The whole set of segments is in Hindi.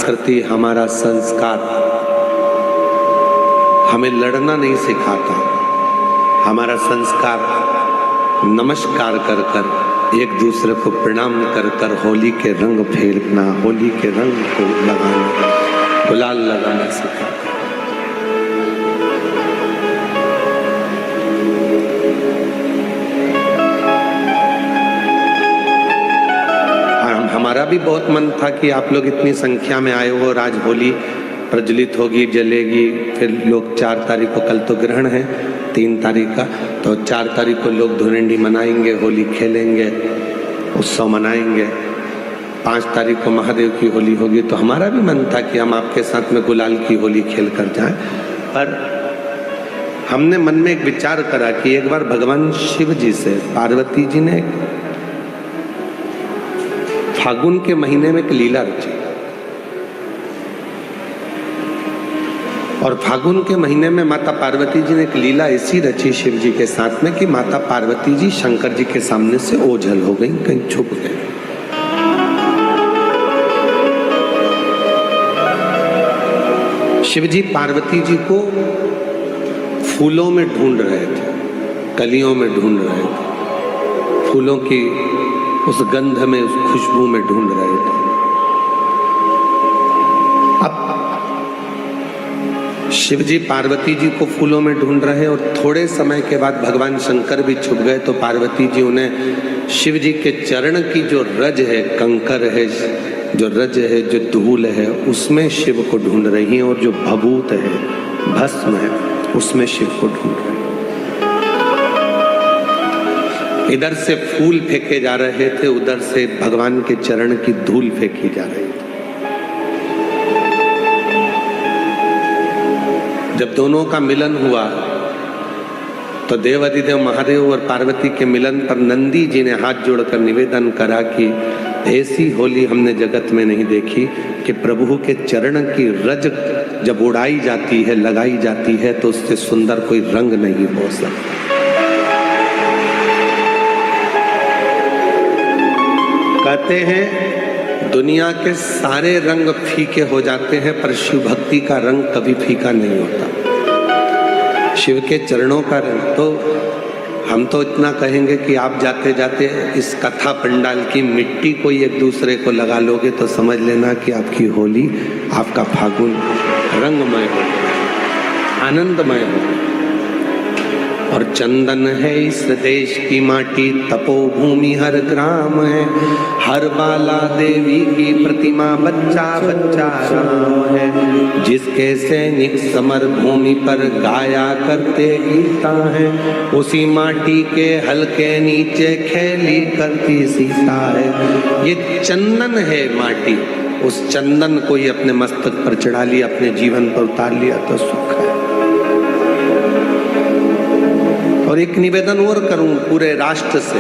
संस्कृति, हमारा संस्कार हमें लड़ना नहीं सिखाता। हमारा संस्कार नमस्कार कर कर, एक दूसरे को प्रणाम कर कर होली के रंग फेरना, होली के रंग को लगाना, गुलाल लगाना सिखाता। हमारा भी बहुत मन था कि आप लोग इतनी संख्या में आए हो, आज होली प्रज्वलित होगी, जलेगी, फिर लोग 4 तारीख को, कल तो ग्रहण है 3 तारीख का, तो 4 तारीख को लोग धुरंडी मनाएंगे, होली खेलेंगे, उत्सव मनाएंगे। 5 तारीख को महादेव की होली होगी, तो हमारा भी मन था कि हम आपके साथ में गुलाल की होली खेल कर जाएं। पर हमने मन में एक विचार करा कि एक बार भगवान शिव जी से पार्वती जी ने फागुन के महीने में एक लीला रची, और फागुन के महीने में माता पार्वती जी ने एक लीला ऐसी रची शिव जी के साथ में कि माता पार्वती जी शंकर जी के सामने से ओझल हो गई, कहीं छुप गए। शिव जी पार्वती जी को फूलों में ढूंढ रहे थे, कलियों में ढूंढ रहे थे, फूलों की उस गंध में, उस खुशबू में ढूंढ रहे थे। अब शिव जी पार्वती जी को फूलों में ढूंढ रहे, और थोड़े समय के बाद भगवान शंकर भी छुप गए, तो पार्वती जी उन्हें शिव जी के चरण की जो रज है, कंकर है, जो रज है, जो धूल है, उसमें शिव को ढूंढ रही हैं, और जो भभूत है, भस्म है, उसमें शिव को ढूंढ रही हैं। इधर से फूल फेंके जा रहे थे, उधर से भगवान के चरण की धूल फेंकी जा रही थी। जब दोनों का मिलन हुआ तो देवाधिदेव महादेव और पार्वती के मिलन पर नंदी जी ने हाथ जोड़कर निवेदन करा कि ऐसी होली हमने जगत में नहीं देखी कि प्रभु के चरण की रज जब उड़ाई जाती है, लगाई जाती है, तो उससे सुंदर कोई रंग नहीं हो सकता। कहते हैं दुनिया के सारे रंग फीके हो जाते हैं, पर शिव भक्ति का रंग कभी फीका नहीं होता। शिव के चरणों का रंग, तो हम तो इतना कहेंगे कि आप जाते जाते इस कथा पंडाल की मिट्टी कोई एक दूसरे को लगा लोगे तो समझ लेना कि आपकी होली, आपका फागुन रंगमय हो, आनंदमय हो। और चंदन है इस देश की माटी, तपोभूमि हर ग्राम है, हर बाला देवी की प्रतिमा, बच्चा बच्चा राम है, जिसके सैनिक समर भूमि पर गाया करते गीता है, उसी माटी के हल्के नीचे खेली करती सीता है। ये चंदन है माटी, उस चंदन को ही अपने मस्तक पर चढ़ा लिया, अपने जीवन पर उतार लिया तो सुख है। और एक निवेदन और करूं पूरे राष्ट्र से,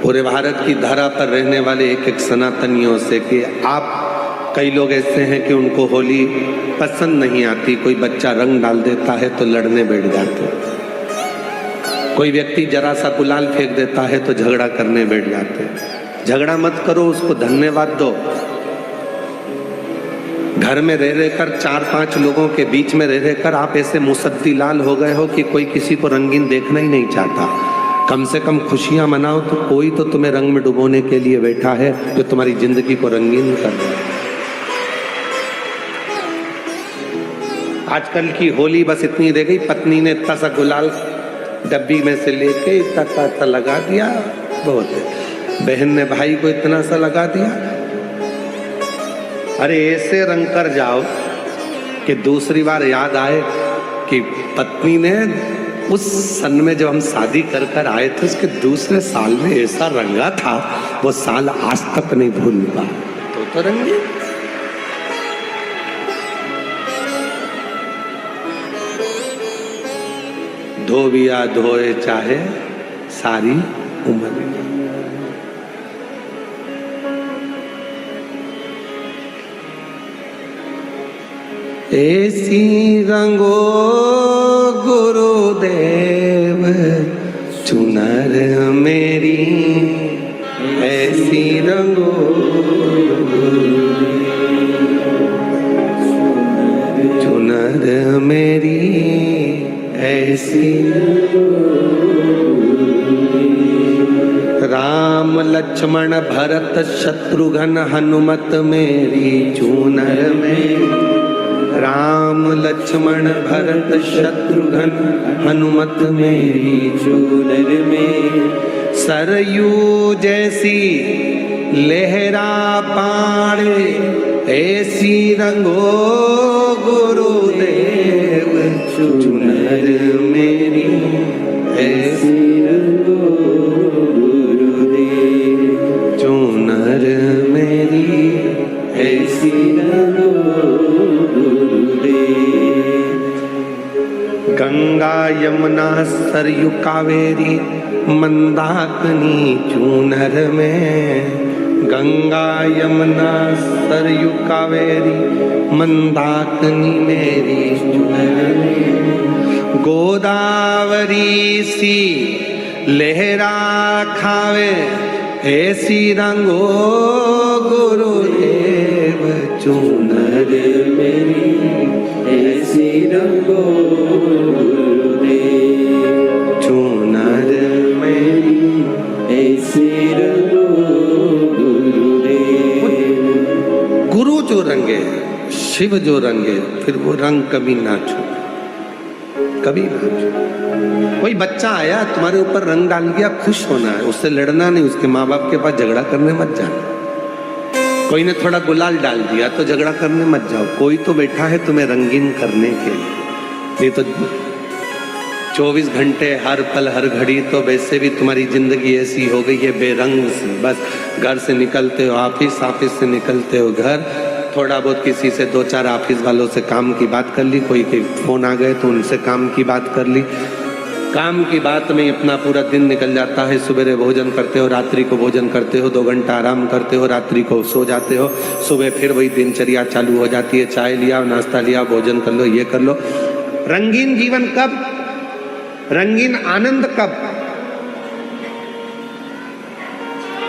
पूरे भारत की धरा पर रहने वाले एक एक सनातनियों से, कि आप, कई लोग ऐसे हैं कि उनको होली पसंद नहीं आती, कोई बच्चा रंग डाल देता है तो लड़ने बैठ जाते, कोई व्यक्ति जरा सा गुलाल फेंक देता है तो झगड़ा करने बैठ जाते। झगड़ा मत करो, उसको धन्यवाद दो। घर में रह रहकर 4-5 लोगों के बीच में रह रहकर आप ऐसे मुसद्दी लाल हो गए हो कि कोई किसी को रंगीन देखना ही नहीं चाहता। कम से कम खुशियां मनाओ, तो कोई तो तुम्हें रंग में डुबोने के लिए बैठा है, जो तुम्हारी जिंदगी को रंगीन कर रहा है। आजकल की होली बस इतनी रह गई, पत्नी ने इतना सा गुलाल डब्बी में से लेके इतना सा लगा दिया, बहुत है। बहन ने भाई को इतना सा लगा दिया। अरे ऐसे रंग कर जाओ कि दूसरी बार याद आए कि पत्नी ने उस सन में जब हम शादी कर कर आए थे, उसके दूसरे साल में ऐसा रंगा था, वो साल आज तक नहीं भूलूंगा। तो रंगे धोबिया धोए चाहे सारी उम्र। ऐसी रंगो गुरुदेव चुनर मेरी, ऐसी रंगो चूनर मेरी ऐसी, राम लक्ष्मण भरत शत्रुघ्न हनुमत मेरी चूनर मेरी, राम लक्ष्मण भरत शत्रुघ्न हनुमत मेरी चूनर मेरी, सरयू जैसी लहरा पाड़े ऐसी रंगो गुरुदेव चूनर मेरी ऐसी रंगो गुरुदेव, चूनर मेरी ऐसी रंगो गुरुदेव। गंगा यमुना सरयू कावेरी मंदाकिनी चूनर में, गंगा यमुना सरयू कावेरी मंदाकिनी मेरी चूनर में, गोदावरी सी लहरा खावे ऐसी रंगो गुरुदेव चूनर मेरी ऐसी रंगो गुरुदेव, चूनर मेरी ऐसी रंगो गुरुदेव। गुरु जो रंगे, शिव जो रंगे, फिर वो रंग कभी ना छू, कभी ना छू। कोई बच्चा आया तुम्हारे ऊपर रंग डाल दिया, खुश होना है, उससे लड़ना नहीं, उसके माँ बाप के पास झगड़ा करने मत जाना। कोई ने थोड़ा गुलाल डाल दिया तो झगड़ा करने मत जाओ, कोई तो बैठा है तुम्हें रंगीन करने के लिए। नहीं तो 24 घंटे हर पल हर घड़ी तो वैसे भी तुम्हारी जिंदगी ऐसी हो गई है बेरंग सी। बस घर से निकलते हो ऑफिस, ऑफिस से निकलते हो घर, थोड़ा बहुत किसी से 2-4 ऑफिस वालों से काम की बात कर ली, कोई के फोन आ गए तो उनसे काम की बात कर ली, काम की बात में अपना पूरा दिन निकल जाता है। सुबह भोजन करते हो, रात्रि को भोजन करते हो, 2 घंटा आराम करते हो, रात्रि को सो जाते हो, सुबह फिर वही दिनचर्या चालू हो जाती है, चाय लिया, नाश्ता लिया, भोजन कर लो, ये कर लो। रंगीन जीवन कब, रंगीन आनंद कब?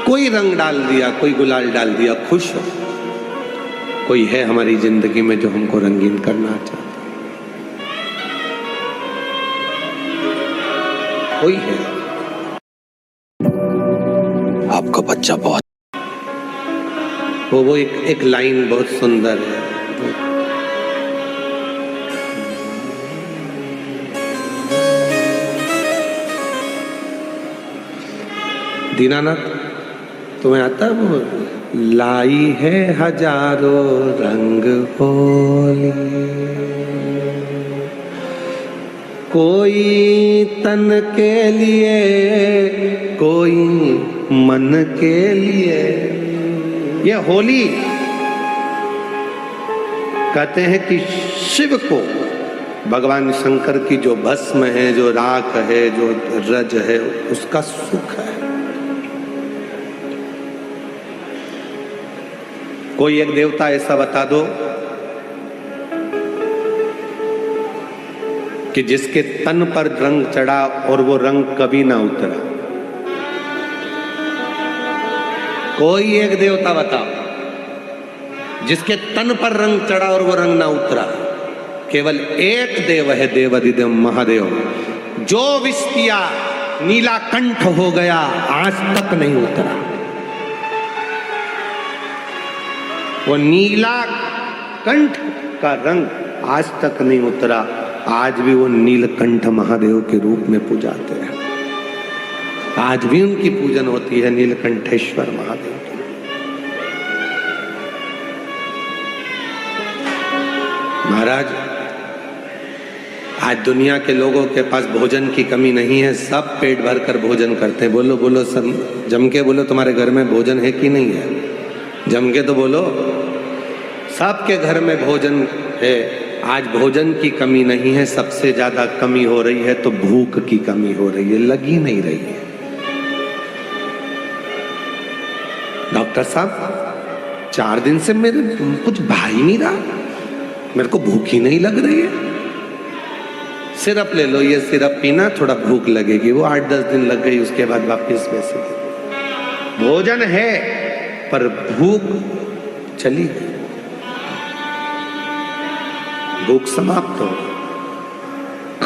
कोई रंग डाल दिया, कोई गुलाल डाल दिया, खुश हो। कोई है हमारी जिंदगी में जो हमको रंगीन करना चाहता, कोई है। आपका बच्चा बहुत, वो एक लाइन बहुत सुंदर है। दीनानाथ तुम्हें आता है वो, लाई है हजारों रंग होली, कोई तन के लिए, कोई मन के लिए। ये होली कहते हैं कि शिव को, भगवान शंकर की जो भस्म है, जो राख है, जो रज है, उसका सुख है। कोई एक देवता ऐसा बता दो कि जिसके तन पर रंग चढ़ा और वो रंग कभी ना उतरा। कोई एक देवता बताओ जिसके तन पर रंग चढ़ा और वो रंग ना उतरा। केवल एक देव है, देवाधिदेव महादेव, जो विष पिया नीला कंठ हो गया, आज तक नहीं उतरा। वो नीला कंठ का रंग आज तक नहीं उतरा। आज भी वो नीलकंठ महादेव के रूप में पूजाते हैं, आज भी उनकी पूजन होती है, नीलकंठेश्वर महादेव की। महाराज, आज दुनिया के लोगों के पास भोजन की कमी नहीं है, सब पेट भर कर भोजन करते हैं। बोलो बोलो सब जम के बोलो, तुम्हारे घर में भोजन है कि नहीं है? जम के तो बोलो। सबके घर में भोजन है। आज भोजन की कमी नहीं है, सबसे ज्यादा कमी हो रही है तो भूख की कमी हो रही है, लगी नहीं रही है। डॉक्टर साहब 4 दिन से मेरे कुछ भा ही नहीं रहा, मेरे को भूख ही नहीं लग रही है। सिरप ले लो, ये सिरप पीना, थोड़ा भूख लगेगी। वो 8-10 दिन लग गई, उसके बाद वापस वैसे। भोजन है पर भूख चली गई। भूख समाप्त हो,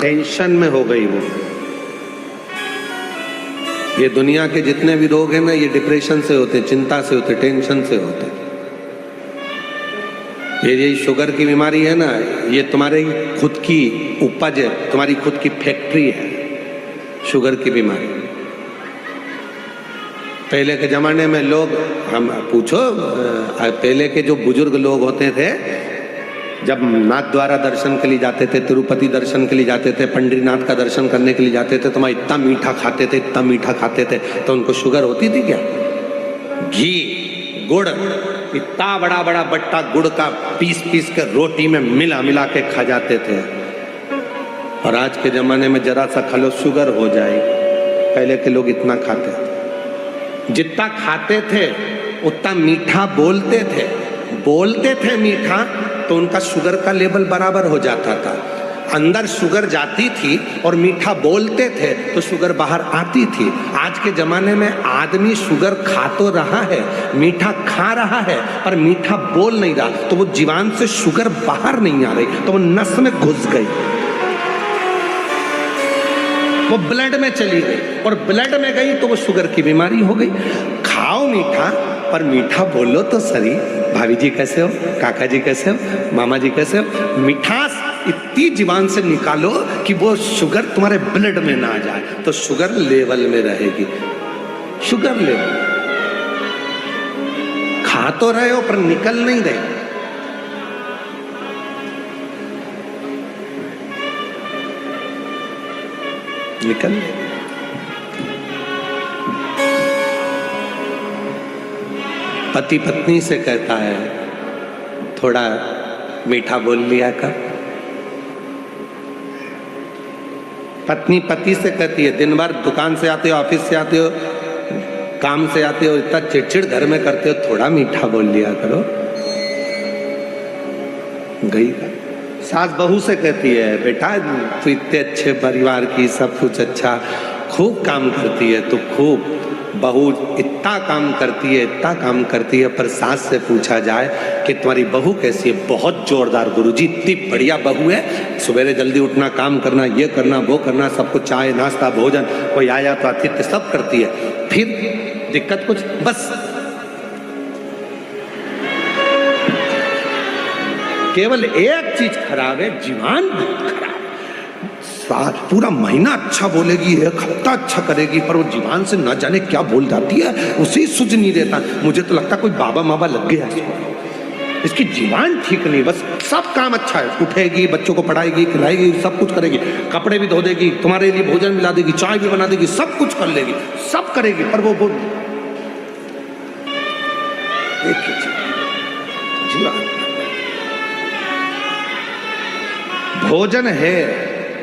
टेंशन में हो गई वो। ये दुनिया के जितने भी रोग हैं ना, ये डिप्रेशन से होते, चिंता से होते, टेंशन से होते। ये शुगर की बीमारी है ना, ये तुम्हारी खुद की उपज है, तुम्हारी खुद की फैक्ट्री है शुगर की बीमारी। पहले के जमाने में लोग, हम पूछो, पहले के जो बुजुर्ग लोग होते थे, जब नाथ द्वारा दर्शन के लिए जाते थे, तिरुपति दर्शन के लिए जाते थे, पंडरीनाथ का दर्शन करने के लिए जाते थे, तो वहाँ इतना मीठा खाते थे, इतना मीठा खाते थे, तो उनको शुगर होती थी क्या? घी, गुड़, इतना बड़ा बड़ा बट्टा गुड़ का पीस पीस के रोटी में मिला मिला के खा जाते थे। और आज के जमाने में जरा सा खा लो शुगर हो जाएगी। पहले के लोग इतना खाते थे, जितना खाते थे उतना मीठा बोलते थे मीठा, तो उनका शुगर का लेवल बराबर हो जाता था। अंदर शुगर जाती थी और मीठा बोलते थे तो शुगर बाहर आती थी। आज के जमाने में आदमी शुगर खा तो रहा है, मीठा खा रहा है, पर मीठा बोल नहीं रहा, तो वो जीवान से शुगर बाहर नहीं आ रही, तो वो नस में घुस गई, वो ब्लड में चली गई, और ब्लड में गई तो वो शुगर की बीमारी हो गई। खाओ मीठा, पर मीठा बोलो तो सही। भाभी जी कैसे हो, काका जी कैसे हो, मामा जी कैसे हो। मिठास इतनी जीवान से निकालो कि वो शुगर तुम्हारे ब्लड में ना जाए, तो शुगर लेवल में रहेगी। शुगर लेवल खा तो रहे हो पर निकल नहीं रहे। निकल पति पत्नी से कहता है, थोड़ा मीठा बोल लिया कर। पत्नी पति से कहती है, दिन भर दुकान से आते हो, ऑफिस से आते हो, काम से आते हो, इतना चिड़चिड़ घर में करते हो, थोड़ा मीठा बोल लिया करो। गई सास बहू से कहती है, बेटा तू इतने अच्छे परिवार की, सब कुछ अच्छा, खूब काम करती है, तो खूब बहू इतना काम करती है, पर सास से पूछा जाए कि तुम्हारी बहू कैसी है? बहुत जोरदार गुरुजी, इतनी बढ़िया बहू है, सवेरे जल्दी उठना, काम करना, ये करना, वो करना, सबको चाय नाश्ता भोजन, कोई आया तो आतिथ्य सब करती है। फिर दिक्कत कुछ, बस केवल एक चीज खराब है, जीवान खराब। पूरा महीना अच्छा बोलेगी, एक हफ्ता अच्छा करेगी, पर वो जीवान से न जाने क्या बोल जाती है, उसे सुझ नहीं देता। मुझे तो लगता कोई बाबा माबा लग गया इसको, इसकी जीवान ठीक नहीं। बस सब काम अच्छा है, उठेगी, बच्चों को पढ़ाएगी, खिलाएगी, सब कुछ करेगी, कपड़े भी धो देगी, तुम्हारे लिए भोजन मिला देगी, चाय भी बना देगी, सब कुछ कर लेगी, सब करेगी, पर वो जीवान। भोजन है,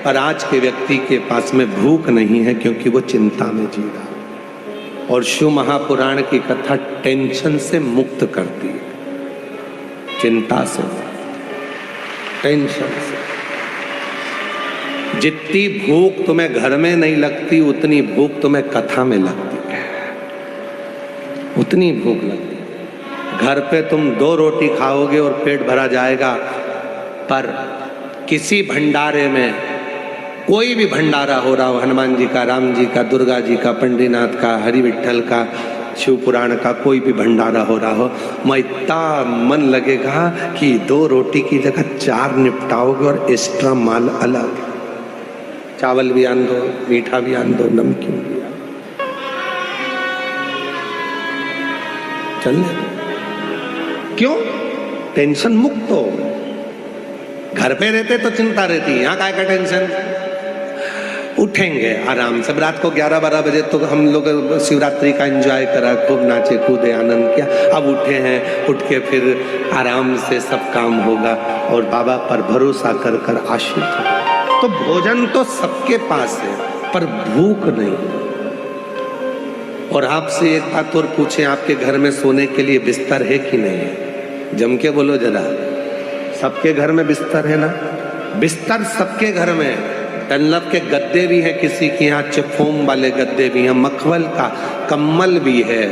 पर आज के व्यक्ति के पास में भूख नहीं है, क्योंकि वो चिंता में जी रहा। और शिव महापुराण की कथा टेंशन से मुक्त करती है, चिंता से, टेंशन से। जितनी भूख तुम्हें घर में नहीं लगती, उतनी भूख तुम्हें कथा में लगती है, उतनी भूख लगती है। घर पे तुम 2 रोटी खाओगे और पेट भरा जाएगा, पर किसी भंडारे में, कोई भी भंडारा हो रहा हो, हनुमान जी का, राम जी का, दुर्गा जी का, पंडरीनाथ का, हरि विठल का, शिव पुराण का, कोई भी भंडारा हो रहा हो, मैं इतना मन लगेगा कि 2 रोटी की जगह 4 निपटाओगे, और एक्स्ट्रा माल अलग, चावल भी आन दो, मीठा भी आन दो, नमकीन भी आन दो, चल। क्यों? टेंशन मुक्त हो। घर पे रहते तो चिंता रहती, यहाँ काय का टेंशन। उठेंगे आराम से, रात को 11-12 बजे तो हम लोग शिवरात्रि का एंजॉय करा, खूब नाचे कूदे, आनंद किया। अब उठे हैं, उठ के फिर आराम से सब काम होगा, और बाबा पर भरोसा कर कर आश्रित हो। तो भोजन तो सबके पास है, पर भूख नहीं। और आपसे एक बात और पूछें, आपके घर में सोने के लिए बिस्तर है कि नहीं है? जम के बोलो जरा। सबके घर में बिस्तर है ना? बिस्तर सबके घर में। डनलप के गद्दे भी हैं, किसी के यहाँ चिफोम वाले गद्दे भी हैं, मखमल का कम्बल भी है,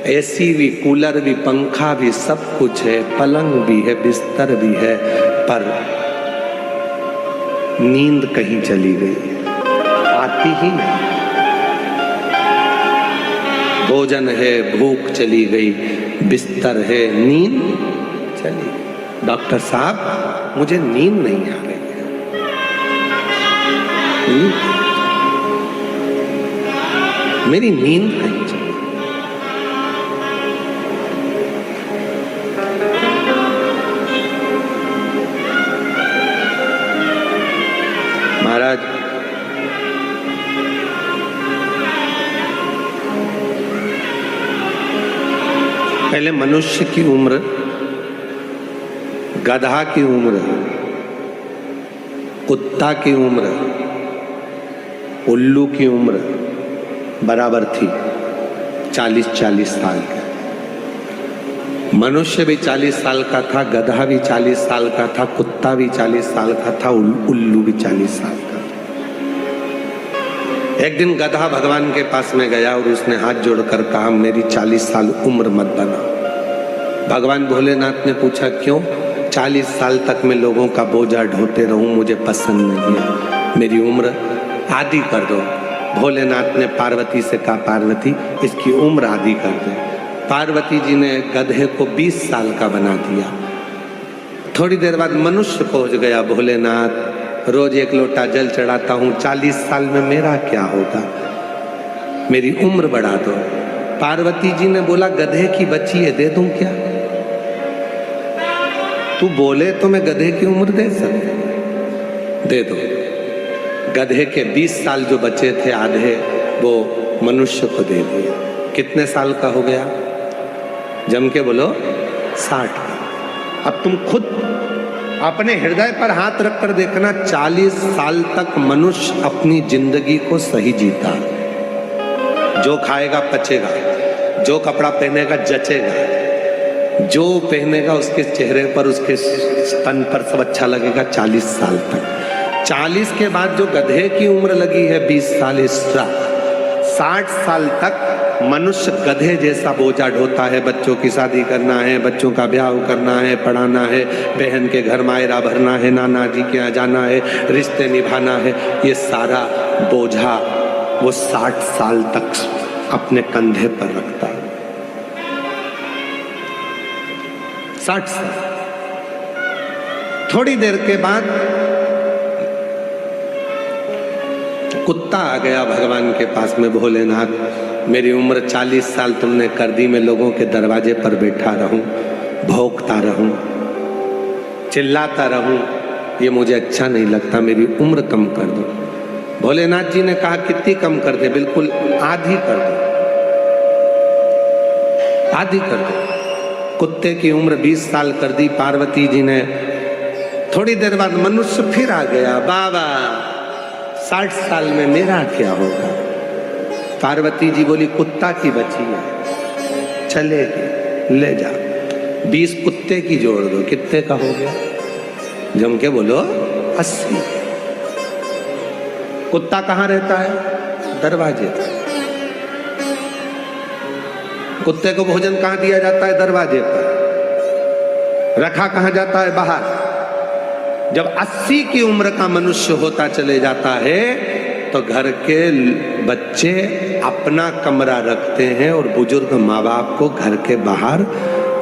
एसी भी, कूलर भी, पंखा भी, सब कुछ है, पलंग भी है, बिस्तर भी है, पर नींद कहीं चली गई, आती ही नहीं। भोजन है, भूख चली गई, बिस्तर है, नींद चली गई। डॉक्टर साहब मुझे नींद नहीं आ रही है। मेरी नींद कहीं चली। महाराज पहले मनुष्य की उम्र, गधा की उम्र, कुत्ता की उम्र, उल्लू की उम्र बराबर थी, 40-40 साल का। मनुष्य भी 40 साल का था, गधा भी 40 साल का था, कुत्ता भी 40 साल का था, उल्लू भी 40 साल का था। एक दिन गधा भगवान के पास में गया और उसने हाथ जोड़कर कहा, मेरी 40 साल उम्र मत बना। भगवान भोलेनाथ ने पूछा, क्यों? 40 साल तक मैं लोगों का बोझा ढोते रहूं, मुझे पसंद नहीं है, मेरी उम्र आधी कर दो। भोलेनाथ ने पार्वती से कहा, पार्वती इसकी उम्र आधी कर दे। पार्वती जी ने गधे को 20 साल का बना दिया। थोड़ी देर बाद मनुष्य पहुंच गया, भोलेनाथ रोज 1 लोटा जल चढ़ाता हूं, 40 साल में मेरा क्या होगा, मेरी उम्र बढ़ा दो। पार्वती जी ने बोला, गधे की बच्ची है, दे दूं क्या? तू बोले तो मैं गधे की उम्र दे सकता, दे दो। गधे के 20 साल जो बचे थे आधे, वो मनुष्य को दे दिए। कितने साल का हो गया? जम के बोलो, 60 का। अब तुम खुद अपने हृदय पर हाथ रखकर देखना, 40 साल तक मनुष्य अपनी जिंदगी को सही जीता। जो खाएगा पचेगा, जो कपड़ा पहनेगा जचेगा, जो पहनेगा उसके चेहरे पर, उसके तन पर सब अच्छा लगेगा 40 साल तक। 40 के बाद जो गधे की उम्र लगी है 20 साल एक्स्ट्रा, 60 साल तक मनुष्य गधे जैसा बोझा ढोता है। बच्चों की शादी करना है, बच्चों का ब्याह करना है, पढ़ाना है, बहन के घर मायरा भरना है, नाना जी के यहाँ जाना है, रिश्ते निभाना है, ये सारा बोझा वो 60 साल तक अपने कंधे पर रखता है। 60 साल। थोड़ी देर के बाद कुत्ता आ गया भगवान के पास में, भोलेनाथ मेरी उम्र 40 साल तुमने कर दी, मैं लोगों के दरवाजे पर बैठा रहूं, भौंकता रहूं, चिल्लाता रहूं, ये मुझे अच्छा नहीं लगता, मेरी उम्र कम कर दो। भोलेनाथ जी ने कहा, कितनी कम कर दे? बिल्कुल आधी कर दो, आधी कर दो। कुत्ते की उम्र 20 साल कर दी पार्वती जी ने। थोड़ी देर बाद मनुष्य फिर आ गया, बाबा 60 साल में मेरा क्या होगा? पार्वती जी बोली, कुत्ता की बची है, चलेगी, ले जा। 20 कुत्ते की जोड़ दो, कितने का हो गया? जम के बोलो, 80। कुत्ता कहाँ रहता है? दरवाजे पर। कुत्ते को भोजन कहाँ दिया जाता है? दरवाजे पर। रखा कहाँ जाता है? बाहर। जब 80 की उम्र का मनुष्य होता चले जाता है तो घर के बच्चे अपना कमरा रखते हैं और बुजुर्ग माँ बाप को घर के बाहर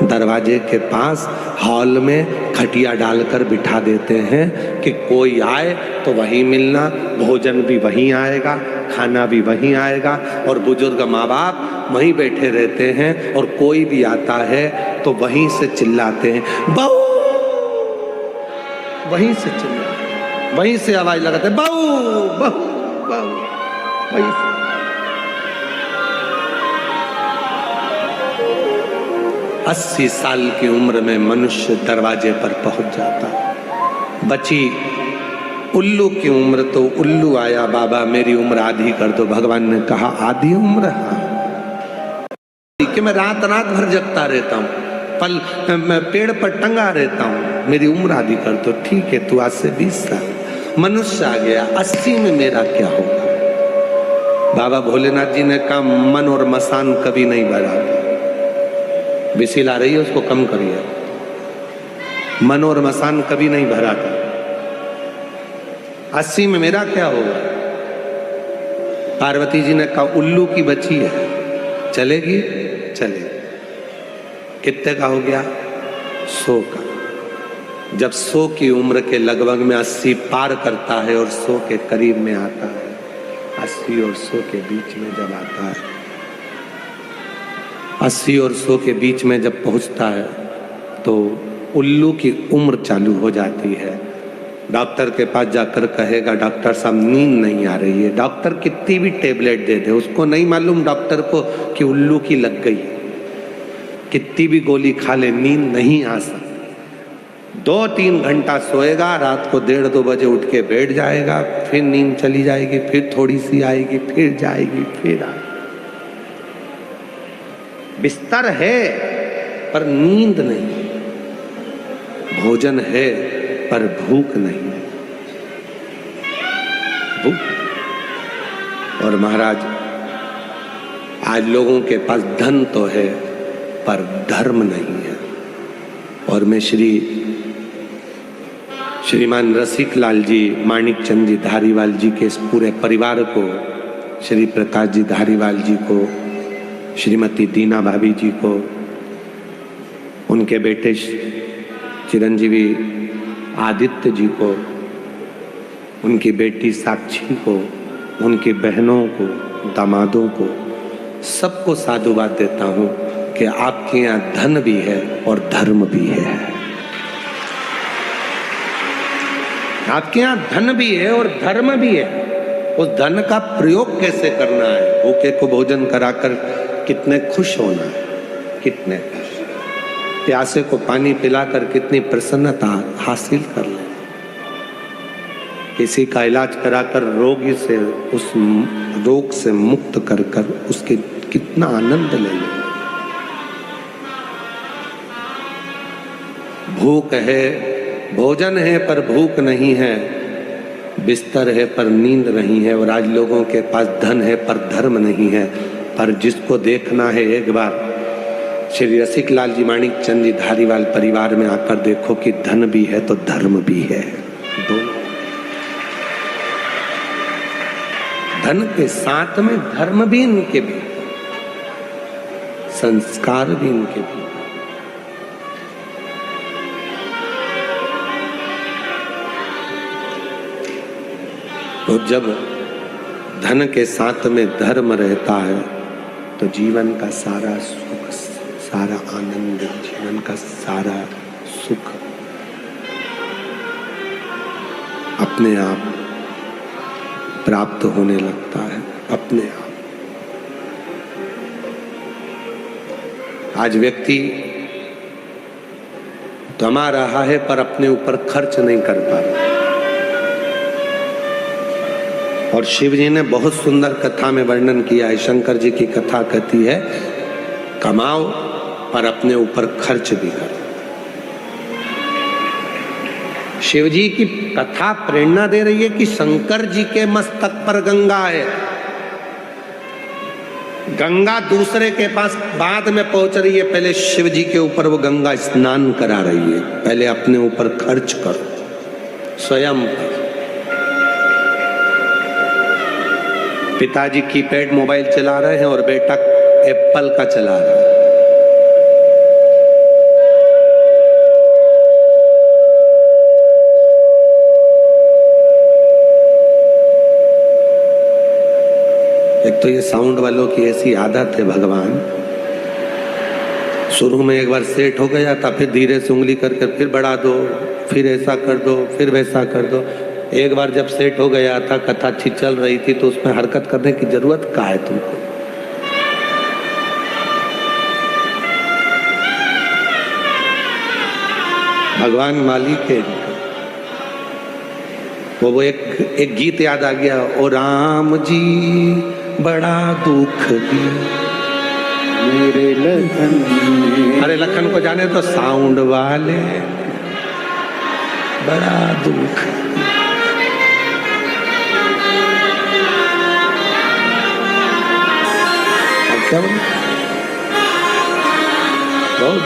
दरवाजे के पास हॉल में खटिया डालकर बिठा देते हैं कि कोई आए तो वहीं मिलना, भोजन भी वहीं आएगा, खाना भी वहीं आएगा, और बुजुर्ग माँ बाप वहीं बैठे रहते हैं और कोई भी आता है तो वहीं से चिल्लाते हैं, बहू, वहीं से चिल्लाते, वहीं से आवाज लगाते, बहू बहू बहू, वहीं से। अस्सी साल की उम्र में मनुष्य दरवाजे पर पहुंच जाता। बची उल्लू की उम्र तो उल्लू आया, बाबा मेरी उम्र आधी कर दो। भगवान ने कहा, आधी उम्र? हाँ, कि मैं रात रात भर जगता रहता हूँ, पल मैं पेड़ पर टंगा रहता हूँ, मेरी उम्र आधी कर दो। ठीक है, तू आज से 20 साल। मनुष्य आ गया, 80 में मेरा क्या होगा? बाबा भोलेनाथ जी ने कहा, मन और मसान कभी नहीं बढ़ाता। बिसिल आ रही है, उसको कम करिए। मन और मसान कभी नहीं भराता। 80 में मेरा क्या होगा? पार्वती जी ने कहा उल्लू की बच्ची है, चलेगी? चलेगी। कितने का हो गया? 100 का। जब 100 की उम्र के लगभग में 80 पार करता है और 100 के करीब में आता है, 80 और 100 के बीच में जब आता है, 80 और 100 के बीच में जब पहुंचता है तो उल्लू की उम्र चालू हो जाती है। डॉक्टर के पास जाकर कहेगा डॉक्टर साहब नींद नहीं आ रही है। डॉक्टर कितनी भी टेबलेट दे दे, उसको नहीं मालूम डॉक्टर को कि उल्लू की लग गई। कितनी भी गोली खा ले नींद नहीं आ सकती। 2-3 घंटा सोएगा, रात को 1:30-2 बजे उठ के बैठ जाएगा, फिर नींद चली जाएगी, फिर थोड़ी सी आएगी, फिर जाएगी, फिर आएगी। बिस्तर है पर नींद नहीं, भोजन है पर भूख नहीं। भूख। और महाराज आज लोगों के पास धन तो है पर धर्म नहीं है। और मैं श्रीमान रसिक लाल जी, माणिक चंद जी धारीवाल जी के इस पूरे परिवार को, श्री प्रकाश जी धारीवाल जी को, श्रीमती दीना भाभी जी को, उनके बेटे चिरंजीवी आदित्य जी को, उनकी बेटी साक्षी को, उनकी बहनों को, दामादों को, सबको साधुवाद देता हूं कि आपके यहाँ धन भी है और धर्म भी है। आपके यहाँ धन भी है और धर्म भी है। उस धन का प्रयोग कैसे करना है? भूखे को भोजन कराकर कितने खुश होना है, कितने खुश, प्यासे को पानी पिलाकर कितनी प्रसन्नता हासिल कर ले, किसी का इलाज कराकर रोगी से, उस रोग से मुक्त कर कर उसके कितना आनंद ले ले। भूख है, भोजन है पर भूख नहीं है, बिस्तर है पर नींद नहीं है। और आज लोगों के पास धन है पर धर्म नहीं है। पर जिसको देखना है एक बार श्री रसिक लाल जी, माणिक चंद जी धारीवाल परिवार में आकर देखो कि धन भी है तो धर्म भी है, दोनों। धन के साथ में धर्म भी इनके भी, संस्कार भी इनके भी। तो जब धन के साथ में धर्म रहता है तो जीवन का सारा सुख, सारा आनंद, जीवन का सारा सुख अपने आप प्राप्त होने लगता है, अपने आप। आज व्यक्ति कमा रहा है पर अपने ऊपर खर्च नहीं कर पा रहा। और शिव जी ने बहुत सुंदर कथा में वर्णन किया है। शंकर जी की कथा कहती है कमाओ पर अपने ऊपर खर्च भी करो। शिव जी की कथा प्रेरणा दे रही है कि शंकर जी के मस्तक पर गंगा है, गंगा दूसरे के पास बाद में पहुंच रही है, पहले शिव जी के ऊपर वो गंगा स्नान करा रही है। पहले अपने ऊपर खर्च करो, स्वयं। पिताजी कीपैड मोबाइल चला रहे हैं और बेटा एप्पल का चला रहा है। एक तो ये साउंड वालों की ऐसी आदत है भगवान, शुरू में एक बार सेट हो गया था, फिर धीरे से उंगली करके फिर बढ़ा दो, फिर ऐसा कर दो, फिर वैसा कर दो। एक बार जब सेट हो गया था, कथा अच्छी चल रही थी, तो उसमें हरकत करने की जरूरत क्या है तुमको? भगवान मालिक है। वो एक गीत याद आ गया, ओ राम जी बड़ा दुख दिया मेरे लखन। अरे लखन को जाने तो साउंड वाले, बड़ा दुख। क्या बोले? बहुत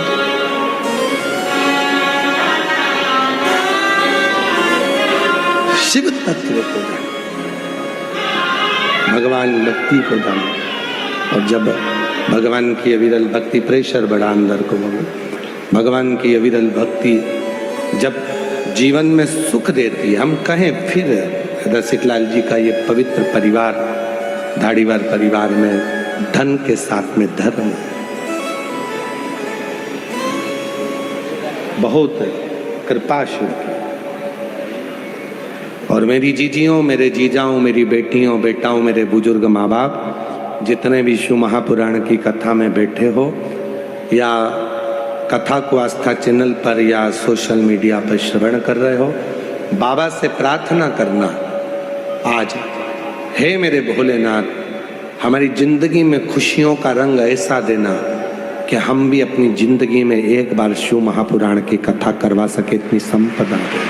शिव तत्व को जानो, भगवान भक्ति को जानो। और जब भगवान की अविरल भक्ति, प्रेशर बढ़ा अंदर को बोलो, भगवान की अविरल भक्ति जब जीवन में सुख देती है, हम कहें फिर रसिकलाल जी का ये पवित्र परिवार, धाड़ीवार परिवार में धन के साथ में धर्म, बहुत कृपा शिव की। और मेरी जीजियों, मेरे जीजाओं, मेरी बेटियों, बेटाओं, मेरे बुजुर्ग माँ बाप, जितने भी शिव महापुराण की कथा में बैठे हो या कथा को आस्था चैनल पर या सोशल मीडिया पर श्रवण कर रहे हो, बाबा से प्रार्थना करना आज, हे मेरे भोलेनाथ, हमारी जिंदगी में खुशियों का रंग ऐसा देना कि हम भी अपनी जिंदगी में एक बार शिव महापुराण की कथा करवा सके, इतनी संपदा दे,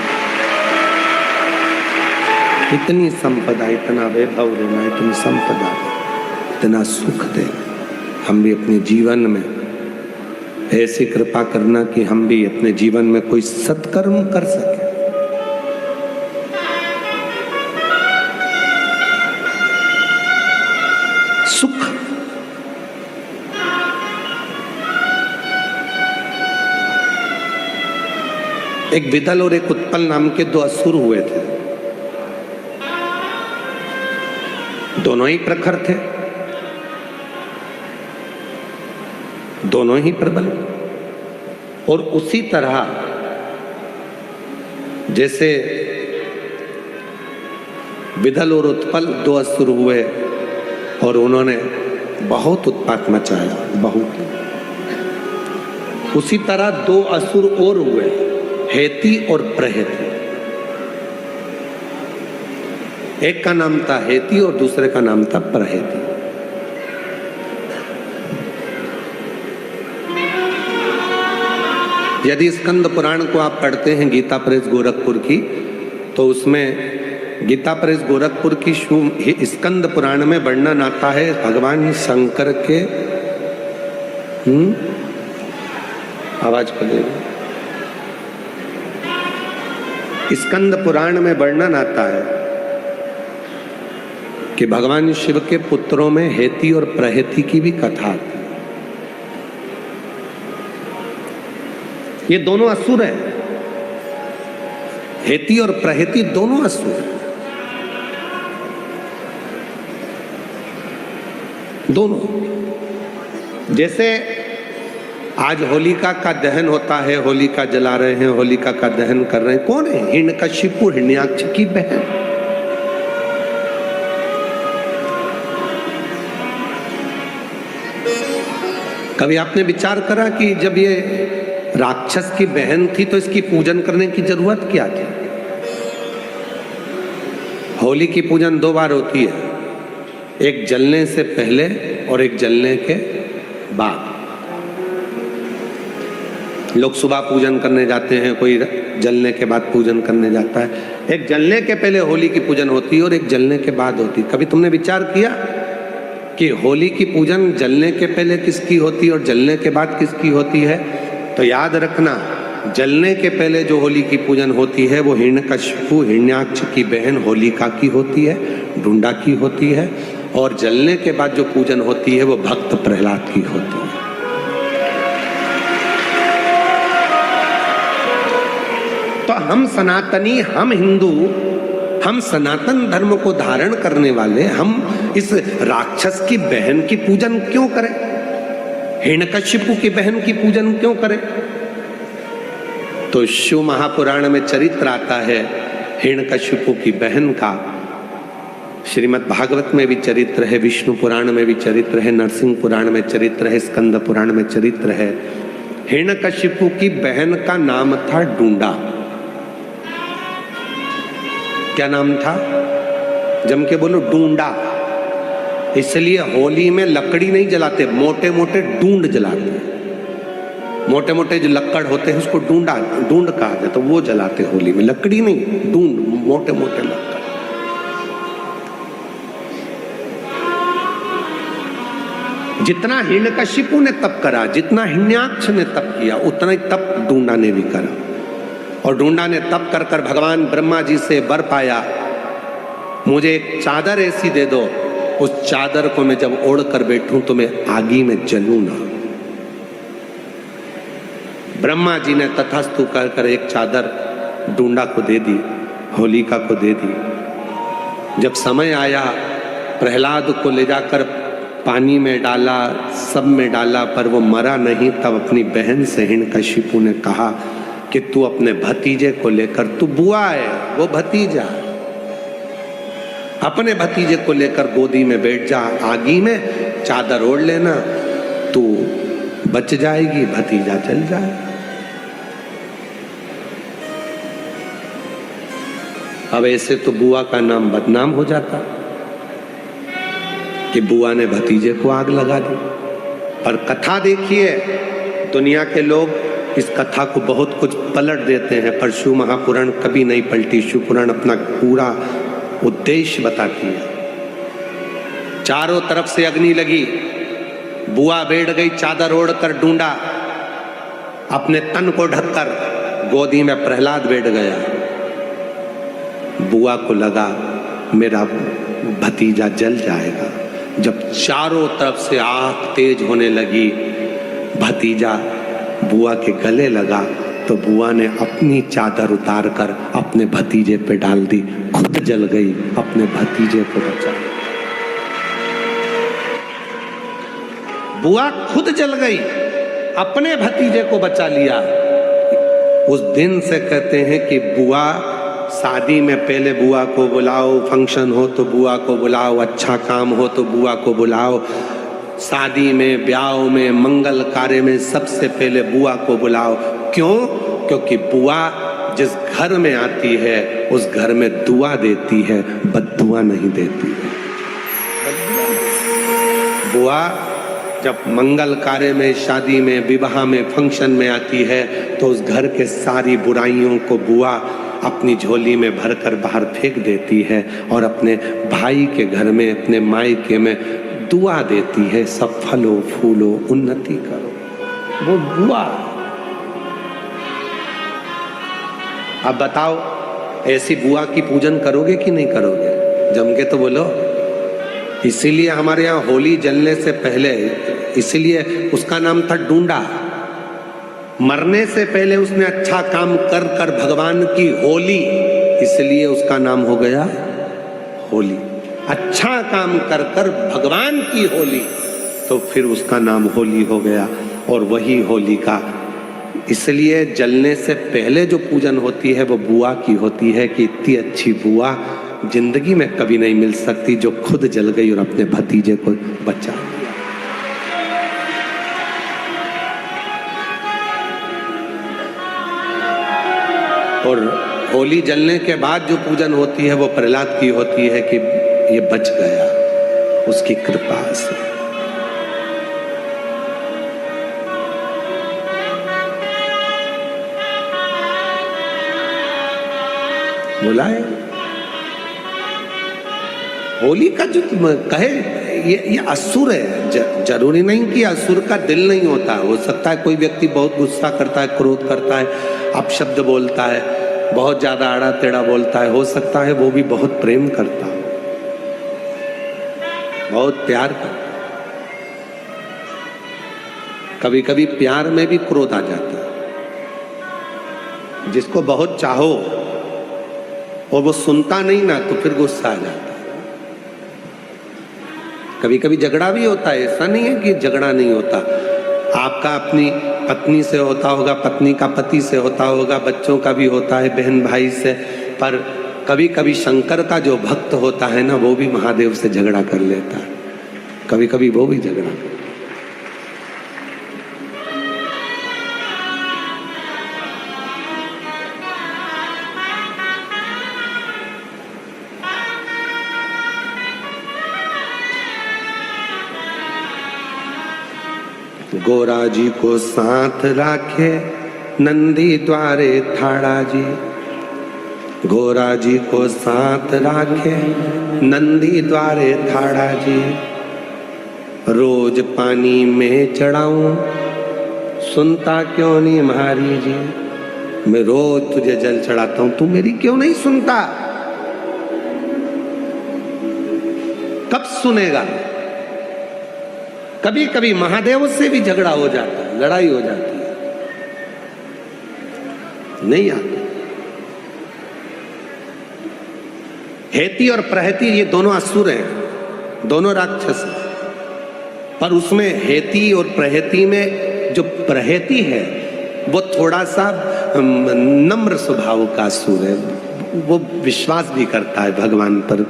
इतनी संपदा, इतना वैभव देना, इतनी संपदा दे, इतना सुख दे। हम भी अपने जीवन में ऐसी कृपा करना कि हम भी अपने जीवन में कोई सत्कर्म कर सके। सुख, एक विदल और एक उत्पल नाम के दो असुर हुए थे। दोनों ही प्रखर थे, दोनों ही प्रबल। और उसी तरह जैसे विदल और उत्पल दो असुर हुए और उन्होंने बहुत उत्पात मचाया, बहुत, उसी तरह दो असुर और हुए, हेती और प्रहेती। एक का नाम था हेती और दूसरे का नाम था प्रहेती। यदि स्कंद पुराण को आप पढ़ते हैं गीता प्रेस गोरखपुर की, तो उसमें गीता प्रेस गोरखपुर की स्कंद पुराण में वर्णन आता है भगवान शंकर के आवाज करेगा। स्कंद पुराण में वर्णन आता है कि भगवान शिव के पुत्रों में हेती और प्रहेती की भी कथा आती है। ये दोनों असुर हैं, हेती और प्रहेती दोनों असुर हैं, दोनों। जैसे आज होलिका का दहन होता है, होलिका जला रहे हैं, होलिका का दहन कर रहे हैं, कौन है? हिरण्यकशिपु, हिरण्याक्ष की बहन। कभी आपने विचार करा कि जब ये राक्षस की बहन थी तो इसकी पूजन करने की जरूरत क्या थी? होली की पूजन दो बार होती है, एक जलने से पहले और एक जलने के बाद। लोग सुबह पूजन करने जाते हैं, कोई जलने के बाद पूजन करने जाता है। एक जलने के पहले होली की पूजन होती है और एक जलने के बाद होती है। कभी तुमने विचार किया कि होली की पूजन जलने के पहले किसकी होती है और जलने के बाद किसकी होती है? तो याद रखना, जलने के पहले जो होली की पूजन होती है वो हिरण्यकशिपु, हिरण्याक्ष की बहन होलिका की होती है, ढूंढा की होती है। और जलने के बाद जो पूजन होती है वो भक्त प्रहलाद की होती है। तो हम सनातनी, हम हिंदू, हम सनातन धर्म को धारण करने वाले, हम इस राक्षस की बहन की पूजन क्यों करें? हिरण्यकशिपु की बहन की पूजन क्यों करें? तो शिव महापुराण में चरित्र आता है हिरण्यकशिपु की बहन का। श्रीमद् भागवत में भी चरित्र है, विष्णु पुराण में भी चरित्र है, नरसिंह पुराण में चरित्र है, स्कंद पुराण में चरित्र है। हिरण्यकशिपु की बहन का नाम था ढूंढा। क्या नाम था? जम के बोलो, ढूंढा। इसलिए होली में लकड़ी नहीं जलाते, मोटे मोटे ढूंढ जलाते हैं। मोटे मोटे जो लक्कड़ होते हैं उसको ढूंढ कहा जाता, तो वो जलाते होली में, लकड़ी नहीं, ढूंढ, मोटे मोटे लक्कड़। जितना हिरण्यकशिपु ने तप करा, जितना हिरण्याक्ष ने तप किया, उतना ही तप ढूंढा ने भी करा। और ढूंढा ने तप कर कर भगवान ब्रह्मा जी से वर पाया मुझे एक चादर ऐसी दे दो, उस चादर को मैं जब ओढ़ कर बैठूं तो मैं आगी में जलूं ना। ब्रह्मा जी ने तथास्तु कर एक चादर डूंडा को दे दी, होलिका को दे दी। जब समय आया प्रहलाद को ले जाकर पानी में डाला, सब में डाला, पर वो मरा नहीं। तब अपनी बहन से हिरण्यकशिपु ने कहा कि तू अपने भतीजे को लेकर, तू बुआ है वो भतीजा, अपने भतीजे को लेकर गोदी में बैठ जा, आगी में चादर ओढ़ लेना, तू बच जाएगी, भतीजा चल जाए। अब ऐसे तो बुआ का नाम बदनाम हो जाता कि बुआ ने भतीजे को आग लगा दी। पर कथा देखिए, दुनिया के लोग इस कथा को बहुत कुछ पलट देते हैं, पर शिव महापुराण कभी नहीं पलटी। शिव पुराण अपना पूरा उद्देश्य बताती है। चारों तरफ से अग्नि लगी, बुआ बैठ गई चादर ओढ़कर, डूंडा अपने तन को ढककर, गोदी में प्रहलाद बैठ गया। बुआ को लगा मेरा भतीजा जल जाएगा। जब चारों तरफ से आग तेज होने लगी, भतीजा बुआ के गले लगा, तो बुआ ने अपनी चादर उतार कर अपने भतीजे पे डाल दी, खुद जल गई, अपने भतीजे को बचा। बुआ खुद जल गई, अपने भतीजे को बचा लिया। उस दिन से कहते हैं कि बुआ, शादी में पहले बुआ को बुलाओ, फंक्शन हो तो बुआ को बुलाओ, अच्छा काम हो तो बुआ को बुलाओ, शादी में, ब्याह में, मंगल कार्य में सबसे पहले बुआ को बुलाओ। क्यों? क्योंकि बुआ जिस घर में आती है उस घर में दुआ देती है, बद्दुआ नहीं देती है। बुआ जब मंगल कार्य में, शादी में, विवाह में, फंक्शन में आती है तो उस घर के सारी बुराइयों को बुआ अपनी झोली में भरकर बाहर फेंक देती है और अपने भाई के घर में, अपने मायके में दुआ देती है, सब फलो फूलो, उन्नति करो। वो बुआ। अब बताओ, ऐसी बुआ की पूजन करोगे कि नहीं करोगे? जम के तो बोलो। इसीलिए हमारे यहाँ होली जलने से पहले, इसीलिए उसका नाम था डूंडा। मरने से पहले उसने अच्छा काम कर कर भगवान की होली, इसलिए उसका नाम हो गया होली। अच्छा काम कर कर भगवान की होली, तो फिर उसका नाम होली हो गया। और वही होली का, इसलिए जलने से पहले जो पूजन होती है वो बुआ की होती है कि इतनी अच्छी बुआ जिंदगी में कभी नहीं मिल सकती जो खुद जल गई और अपने भतीजे को बचा लिया। और होली जलने के बाद जो पूजन होती है वो प्रहलाद की होती है कि ये बच गया उसकी कृपा से। बुलाए होली का जो कहे ये असुर है। जरूरी नहीं कि असुर का दिल नहीं होता। हो सकता है कोई व्यक्ति बहुत गुस्सा करता है, क्रोध करता है, अपशब्द बोलता है, बहुत ज्यादा आड़ा टेढ़ा बोलता है। हो सकता है वो भी बहुत प्रेम करता है, बहुत प्यार करता है। कभी कभी प्यार में भी क्रोध आ जाता है। जिसको बहुत चाहो और वो सुनता नहीं ना, तो फिर गुस्सा आ जाता है। कभी कभी झगड़ा भी होता है, ऐसा नहीं है कि झगड़ा नहीं होता। आपका अपनी पत्नी से होता होगा, पत्नी का पति से होता होगा, बच्चों का भी होता है, बहन भाई से। पर कभी कभी शंकर का जो भक्त होता है ना, वो भी महादेव से झगड़ा कर लेता है। कभी कभी वो भी झगड़ा। गोरा जी को साथ राखे नंदी द्वारे ठाड़ा जी। गोरा जी को साथ राखे नंदी द्वारे ठाड़ा जी। रोज पानी में चढ़ाऊं सुनता क्यों नहीं म्हारी जी। मैं रोज तुझे जल चढ़ाता हूं, तू मेरी क्यों नहीं सुनता? कब सुनेगा? कभी कभी महादेव से भी झगड़ा हो जाता है, लड़ाई हो जाती है, नहीं आता। हेती और प्रहती ये दोनों असुर हैं, दोनों राक्षस हैं, पर उसमें हेती और प्रहती में जो प्रहती है वो थोड़ा सा नम्र स्वभाव का असुर है। वो विश्वास भी करता है भगवान पर,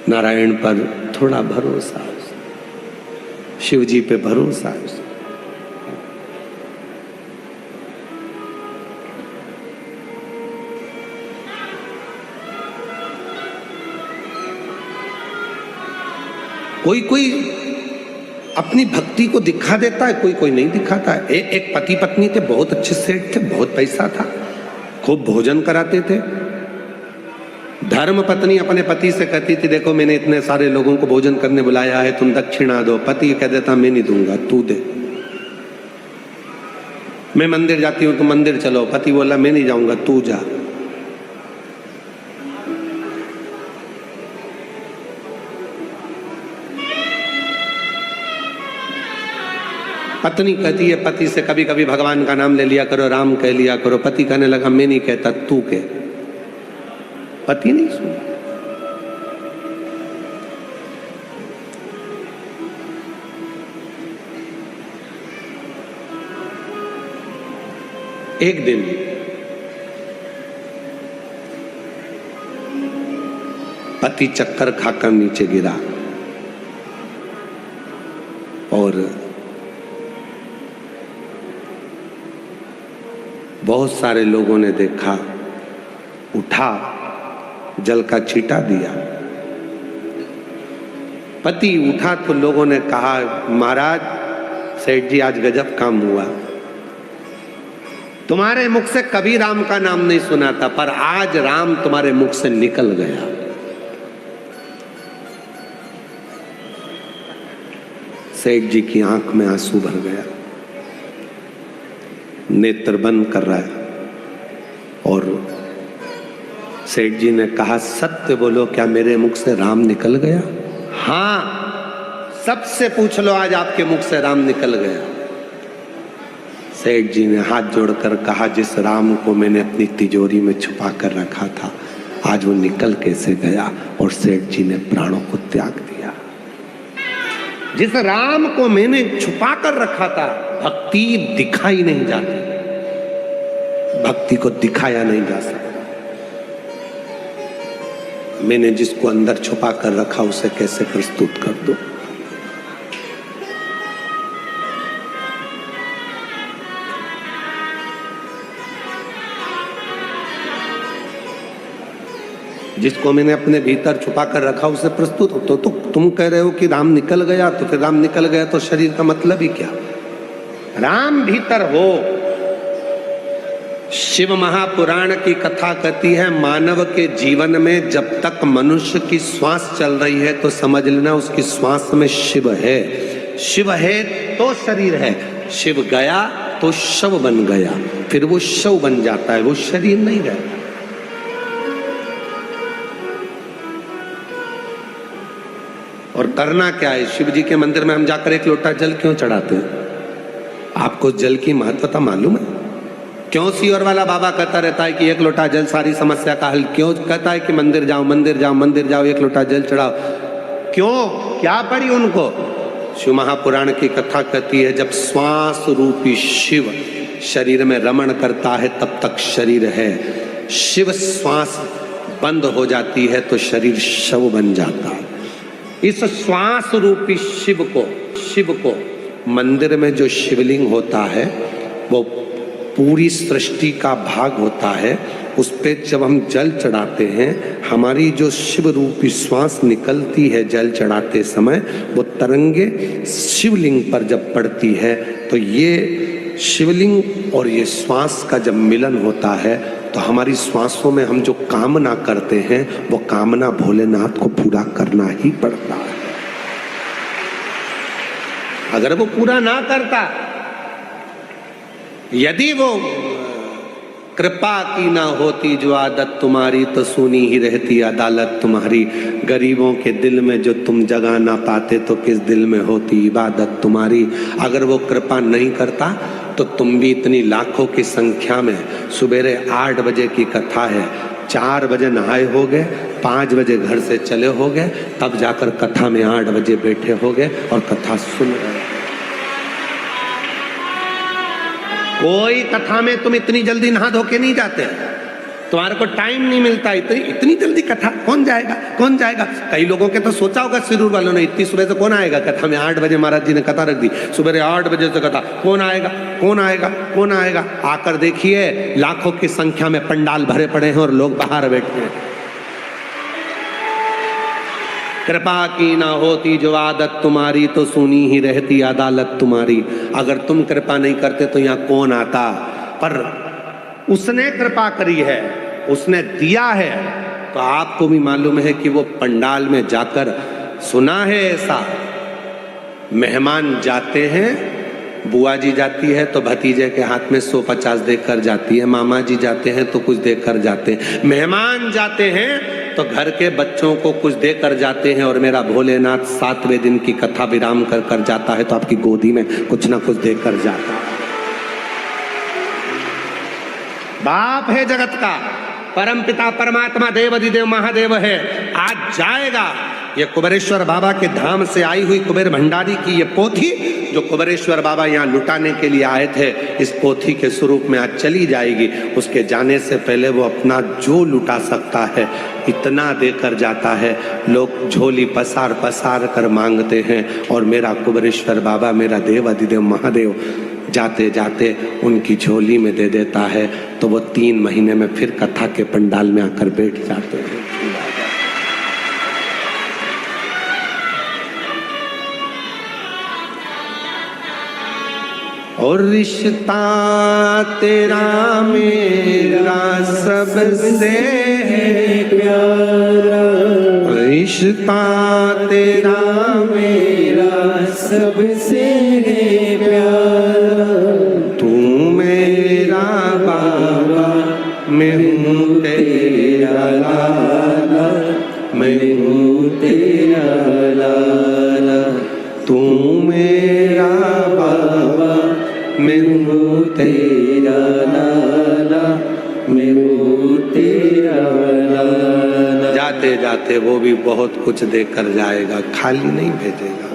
नारायण पर थोड़ा भरोसा है, शिव जी पे भरोसा है। कोई कोई अपनी भक्ति को दिखा देता है, कोई कोई नहीं दिखाता है। एक पति पत्नी थे, बहुत अच्छे सेठ थे, बहुत पैसा था, खूब भोजन कराते थे। धर्म पत्नी अपने पति से कहती थी, देखो मैंने इतने सारे लोगों को भोजन करने बुलाया है, तुम दक्षिणा दो। पति कह देता, मैं नहीं दूंगा, तू दे। मैं मंदिर जाती हूं, तुम मंदिर चलो। पति बोला, मैं नहीं जाऊंगा, तू जा। पत्नी कहती है पति से, कभी कभी भगवान का नाम ले लिया करो, राम कह लिया करो। पति कहने लगा, मैं नहीं कहता, तू कह। पति नहीं सुना। एक दिन पति चक्कर खाकर नीचे गिरा और बहुत सारे लोगों ने देखा, उठा, जल का छींटा दिया। पति उठा तो लोगों ने कहा, महाराज सेठ जी आज गजब काम हुआ, तुम्हारे मुख से कभी राम का नाम नहीं सुना था, पर आज राम तुम्हारे मुख से निकल गया। सेठ जी की आंख में आंसू भर गया, नेत्र बंद कर रहा है और सेठ जी ने कहा, सत्य बोलो, क्या मेरे मुख से राम निकल गया? हाँ, सबसे पूछ लो, आज आपके मुख से राम निकल गया। सेठ जी ने हाथ जोड़कर कहा, जिस राम को मैंने अपनी तिजोरी में छुपा कर रखा था, आज वो निकल कैसे गया? और सेठ जी ने प्राणों को त्याग दिया। जिस राम को मैंने छुपा कर रखा था, भक्ति दिखाई नहीं जाती, भक्ति को दिखाया नहीं जा सकता। मैंने जिसको अंदर छुपा कर रखा, उसे कैसे प्रस्तुत कर दूं? जिसको मैंने अपने भीतर छुपा कर रखा, उसे प्रस्तुत हो। तो तुम कह रहे हो कि राम निकल गया, तो फिर राम निकल गया तो शरीर का मतलब ही क्या? राम भीतर हो। शिव महापुराण की कथा कहती है, मानव के जीवन में जब तक मनुष्य की श्वास चल रही है तो समझ लेना उसकी श्वास में शिव है। शिव है तो शरीर है, शिव गया तो शव बन गया, फिर वो शव बन जाता है, वो शरीर नहीं रहता। और करना क्या है? शिव जी के मंदिर में हम जाकर एक लोटा जल क्यों चढ़ाते हैं? आपको जल की महत्वता मालूम है? क्यों सीहोर वाला बाबा कहता रहता है कि एक लोटा जल सारी समस्या का हल? क्यों कहता है कि मंदिर जाओ, मंदिर जाओ, मंदिर जाओ, एक लोटा जल चढ़ाओ? क्यों? क्या पड़ी उनको? शिव महापुराण की कथा कहती है, जब श्वास रूपी शिव शरीर में रमण करता है तब तक शरीर है। शिव श्वास बंद हो जाती है तो शरीर शव बन जाता है। इस श्वास रूपी शिव को मंदिर में जो शिवलिंग होता है वो पूरी सृष्टि का भाग होता है। उस पे जब हम जल चढ़ाते हैं, हमारी जो शिव रूपी श्वास निकलती है जल चढ़ाते समय, वो तरंगे शिवलिंग पर जब पड़ती है तो ये शिवलिंग और ये श्वास का जब मिलन होता है तो हमारी श्वासों में हम जो कामना करते हैं वो कामना भोलेनाथ को पूरा करना ही पड़ता है। अगर वो पूरा ना करता, यदि वो कृपा की ना होती जो आदत तुम्हारी तो सुनी ही रहती अदालत तुम्हारी। गरीबों के दिल में जो तुम जगा ना पाते तो किस दिल में होती इबादत तुम्हारी। अगर वो कृपा नहीं करता तो तुम भी इतनी लाखों की संख्या में सुबेरे 8 बजे की कथा है, 4 बजे नहाए हो गए, 5 बजे घर से चले हो गए, तब जाकर कथा में 8 बजे बैठे हो गए और कथा सुन रहे। कोई कथा में तुम इतनी जल्दी नहा धो के नहीं जाते, तुम्हारे को टाइम नहीं मिलता। इतनी जल्दी कथा कौन जाएगा, कौन जाएगा। कई लोगों के तो सोचा होगा सिरूर वालों ने, इतनी सुबह से कौन आएगा कथा में। 8 बजे महाराज जी ने कथा रख दी, सुबह 8 बजे से कथा, कौन आएगा, कौन आएगा, कौन आएगा। आकर देखिए लाखों की संख्या में पंडाल भरे पड़े हैं और लोग बाहर बैठे हैं। कृपा की ना होती जो आदत तुम्हारी तो सुनी ही रहती अदालत तुम्हारी। अगर तुम कृपा नहीं करते तो यहाँ कौन आता। पर उसने कृपा करी है, उसने दिया है, तो आपको भी मालूम है कि वो पंडाल में जाकर सुना है ऐसा, मेहमान जाते हैं, बुआ जी जाती है तो भतीजे के हाथ में 150 देकर जाती है, मामा जी जाते हैं तो कुछ देकर जाते हैं, मेहमान जाते हैं तो घर के बच्चों को कुछ देकर जाते हैं। और मेरा भोलेनाथ 7वें दिन की कथा विराम कर कर जाता है तो आपकी गोदी में कुछ ना कुछ देकर जाता है। बाप है जगत का, परम पिता परमात्मा देव अधिदेव महादेव है। आज जाएगा ये कुबेरेश्वर बाबा के धाम से आई हुई कुबेर भंडारी की ये पोथी, जो कुबेरेश्वर बाबा यहाँ लुटाने के लिए आए थे, इस पोथी के स्वरूप में आज चली जाएगी। उसके जाने से पहले वो अपना जो लुटा सकता है इतना देकर जाता है। लोग झोली पसार पसार कर मांगते हैं और मेरा कुबेरेश्वर बाबा, मेरा देव अधिदेव महादेव जाते जाते उनकी झोली में दे देता है। तो वो 3 महीने में फिर कथा के पंडाल में आकर बैठ जाते हैं। और रिश्ता तेरा मेरा सबसे प्यारा, रिश्ता तेरा मेरा सबसे प्यारा। तू मेरा बाबा, मैं हूँ तेरा लाला, मैं हूँ तेरा लाला। तू मेरा बाबा, मैं हूँ तेरा लाला, मैं हूँ तेरा लाला। जाते जाते वो भी बहुत कुछ देकर जाएगा, खाली नहीं भेजेगा।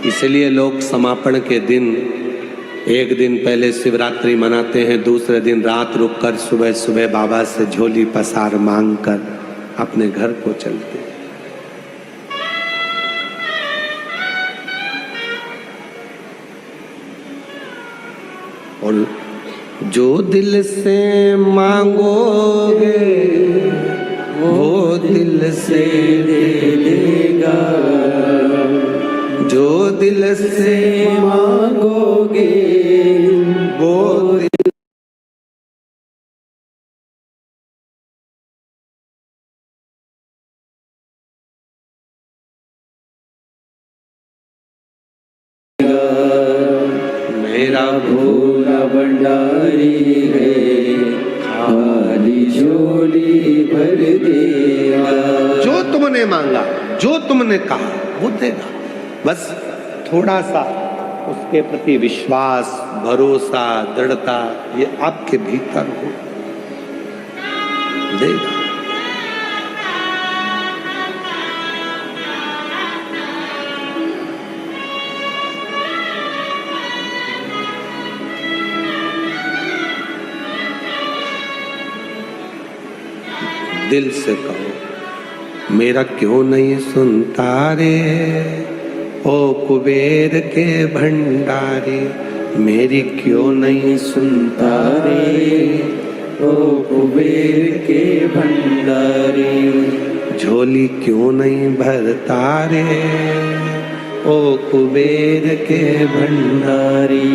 इसलिए लोग समापन के दिन एक दिन पहले शिवरात्रि मनाते हैं, दूसरे दिन रात रुककर सुबह सुबह बाबा से झोली पसार मांग कर अपने घर को चलते हैं। और जो दिल से मांगोगे वो दिल से दे देगा, जो दिल से मांगोगे वो दिल। मेरा भोला भंडारी है, खाली झोली भर देगा। जो तुमने मांगा, जो तुमने कहा वो देगा। बस थोड़ा सा उसके प्रति विश्वास, भरोसा, दृढ़ता ये आपके भीतर हो, देगा। दिल से कहो, मेरा क्यों नहीं सुनता रे ओ कुबेर के भंडारी, मेरी क्यों नहीं सुनता रे ओ कुबेर के भंडारी। झोली क्यों नहीं भरता रे ओ कुबेर के भंडारी,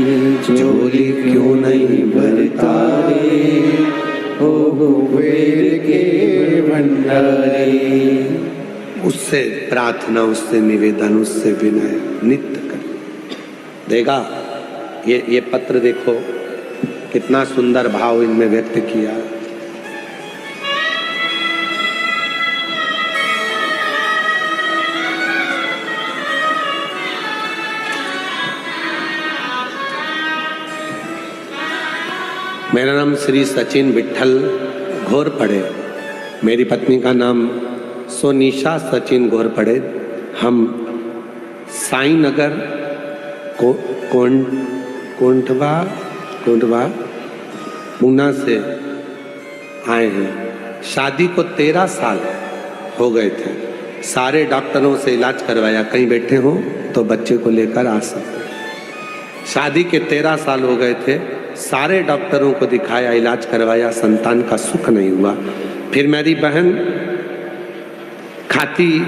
झोली क्यों नहीं भरता रे ओ कुबेर के भंडारी। उससे प्रार्थना, उससे निवेदन, उससे विनय नित्य कर देगा। ये पत्र देखो, कितना सुंदर भाव इनमें व्यक्त किया। मेरा नाम श्री सचिन विठल घोरपड़े, मेरी पत्नी का नाम सोनिशा सचिन घोरपड़े। हम साई नगर कोंठवा पूना से आए हैं। शादी को 13 साल हो गए थे। सारे डॉक्टरों से इलाज करवाया, कहीं बैठे हो तो बच्चे को लेकर आ सकते। शादी के 13 साल हो गए थे, सारे डॉक्टरों को दिखाया, इलाज करवाया, संतान का सुख नहीं हुआ। फिर मेरी बहन खाती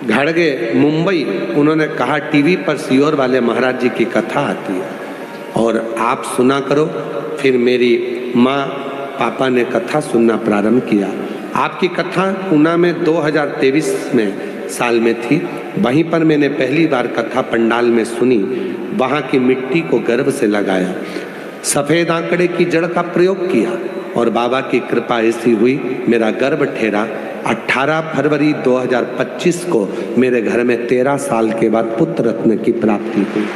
घड़गे मुंबई, उन्होंने कहा टीवी पर सियोर वाले महाराज जी की कथा आती है और आप सुना करो। फिर मेरी माँ पापा ने कथा सुनना प्रारंभ किया। आपकी कथा पूना में 2023 में साल में थी। वहीं पर मैंने पहली बार कथा पंडाल में सुनी। वहाँ की मिट्टी को गर्भ से लगाया, सफ़ेद आंकड़े की जड़ का प्रयोग किया और बाबा की कृपा ऐसी हुई, मेरा गर्भ ठहरा। 18 फरवरी 2025 को मेरे घर में 13 साल के बाद पुत्र रत्न की प्राप्ति हुई।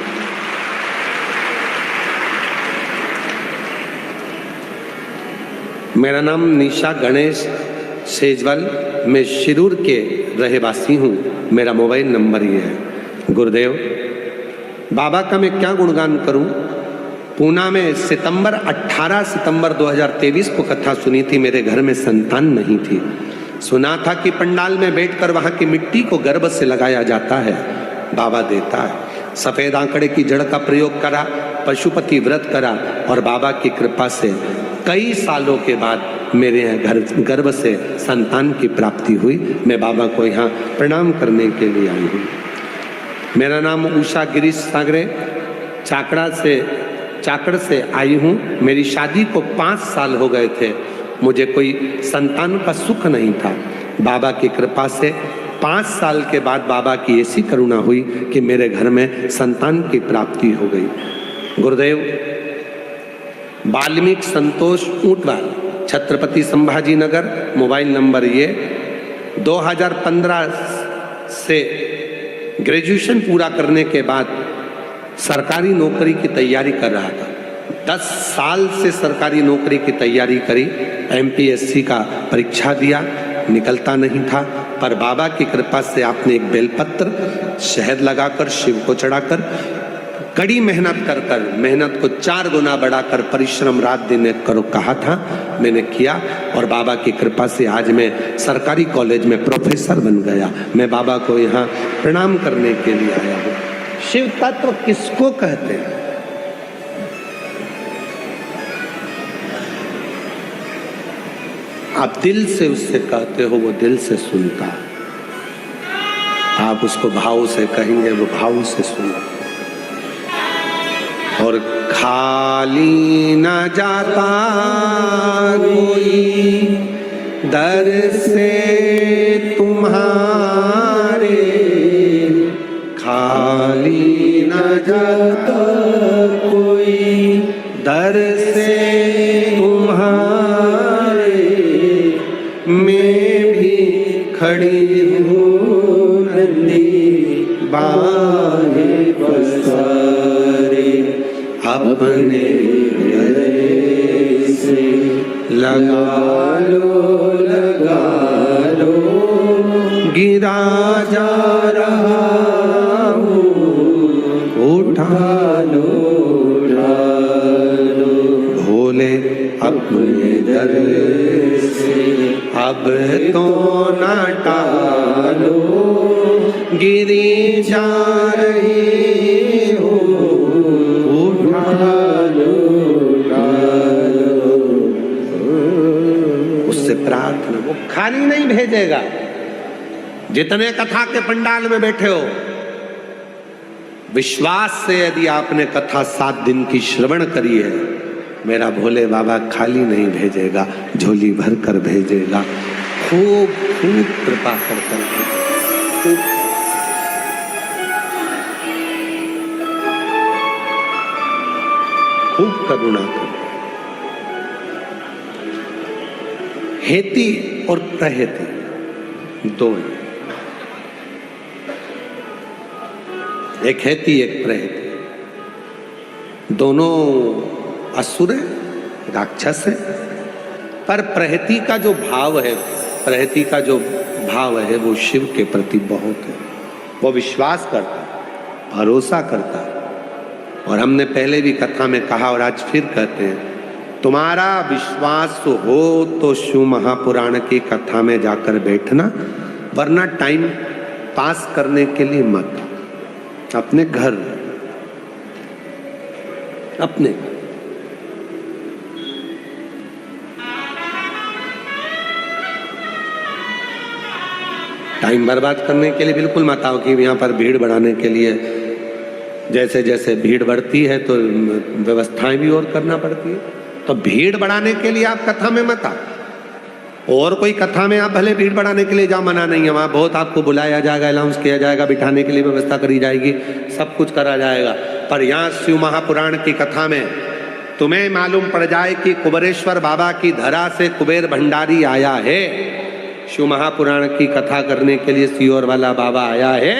मेरा नाम निशा गणेश सेजवल, मैं शिरूर के रहवासी हूँ। मेरा मोबाइल नंबर ये है। गुरुदेव, बाबा का मैं क्या गुणगान करूं। पूना में 18 सितंबर 2023 को कथा सुनी थी। मेरे घर में संतान नहीं थी। सुना था कि पंडाल में बैठकर वहां की मिट्टी को गर्भ से लगाया जाता है, बाबा देता है। सफेद आंकड़े की जड़ का प्रयोग करा, पशुपति व्रत करा और बाबा की कृपा से कई सालों के बाद मेरे यहाँ गर्भ से संतान की प्राप्ति हुई। मैं बाबा को यहाँ प्रणाम करने के लिए आई हूँ। मेरा नाम उषा गिरीश सागरे, चाकड़ से आई हूँ। मेरी शादी को 5 साल हो गए थे। मुझे कोई संतान का सुख नहीं था। बाबा की कृपा से 5 साल के बाद बाबा की ऐसी करुणा हुई कि मेरे घर में संतान की प्राप्ति हो गई। गुरुदेव, वाल्मीकि संतोष ऊंटवाल, छत्रपति संभाजी नगर, मोबाइल नंबर ये 2015 से ग्रेजुएशन पूरा करने के बाद सरकारी नौकरी की तैयारी कर रहा था। 10 साल से सरकारी नौकरी की तैयारी करी, MPSC का परीक्षा दिया, निकलता नहीं था। पर बाबा की कृपा से आपने एक बेलपत्र शहद लगाकर, शिव को चढ़ाकर, कड़ी मेहनत कर मेहनत को 4 गुना बढ़ाकर परिश्रम रात दिन करो कहा था। मैंने किया और बाबा की कृपा से आज मैं सरकारी कॉलेज में प्रोफेसर बन गया। मैं बाबा को यहाँ प्रणाम करने के लिए आया हूँ। शिव तत्व किसको कहते हैं? आप दिल से उससे कहते हो, वो दिल से सुनता है। आप उसको भाव से कहेंगे, वो भाव से सुनता। और खाली न जाता कोई दर से तुम्हारे, खाली न जाता कोई दर से तुम्हारे, मैं भी खड़ी हूँ नंदी बाहें पसारे, अपने हृदय से लगा लो, गिरा जा रहा हूँ, उठा लो, भोले अपने दर से अब तो न टालो, गिरी जा रही हो, उससे प्रार्थना। वो खाली नहीं भेजेगा। जितने कथा के पंडाल में बैठे हो, विश्वास से यदि आपने कथा 7 दिन की श्रवण करी है, मेरा भोले बाबा खाली नहीं भेजेगा, झोली भर कर भेजेगा। खूब खूब कृपा कर खूब करुणा कर। हेती और प्रहेती दोनों, एक हेती एक प्रहेती, दोनों असुर है, राक्षस है। पर प्रहेती का जो भाव है, प्रहेती का जो भाव है वो शिव के प्रति बहुत है। वो विश्वास करता है, भरोसा करता है। और हमने पहले भी कथा में कहा और आज फिर कहते हैं, तुम्हारा विश्वास हो तो शिव महापुराण की कथा में जाकर बैठना, वरना टाइम पास करने के लिए मत, अपने घर, अपने टाइम बर्बाद करने के लिए बिल्कुल मत आओ कि यहाँ पर भीड़ बढ़ाने के लिए। जैसे जैसे भीड़ बढ़ती है तो व्यवस्थाएं भी और करना पड़ती है। तो भीड़ बढ़ाने के लिए आप कथा में मत आओ। और कोई कथा में आप भले भीड़ बढ़ाने के लिए जाओ, मना नहीं है, वहाँ बहुत आपको बुलाया जाएगा, अनाउंस किया जाएगा, बिठाने के लिए व्यवस्था करी जाएगी, सब कुछ करा जाएगा। पर यहाँ शिव महापुराण की कथा में तुम्हें मालूम पड़ जाए कि कुबेरेश्वर बाबा की धरा से कुबेर भंडारी आया है। शिव महापुराण की कथा करने के लिए सियोर वाला बाबा आया है,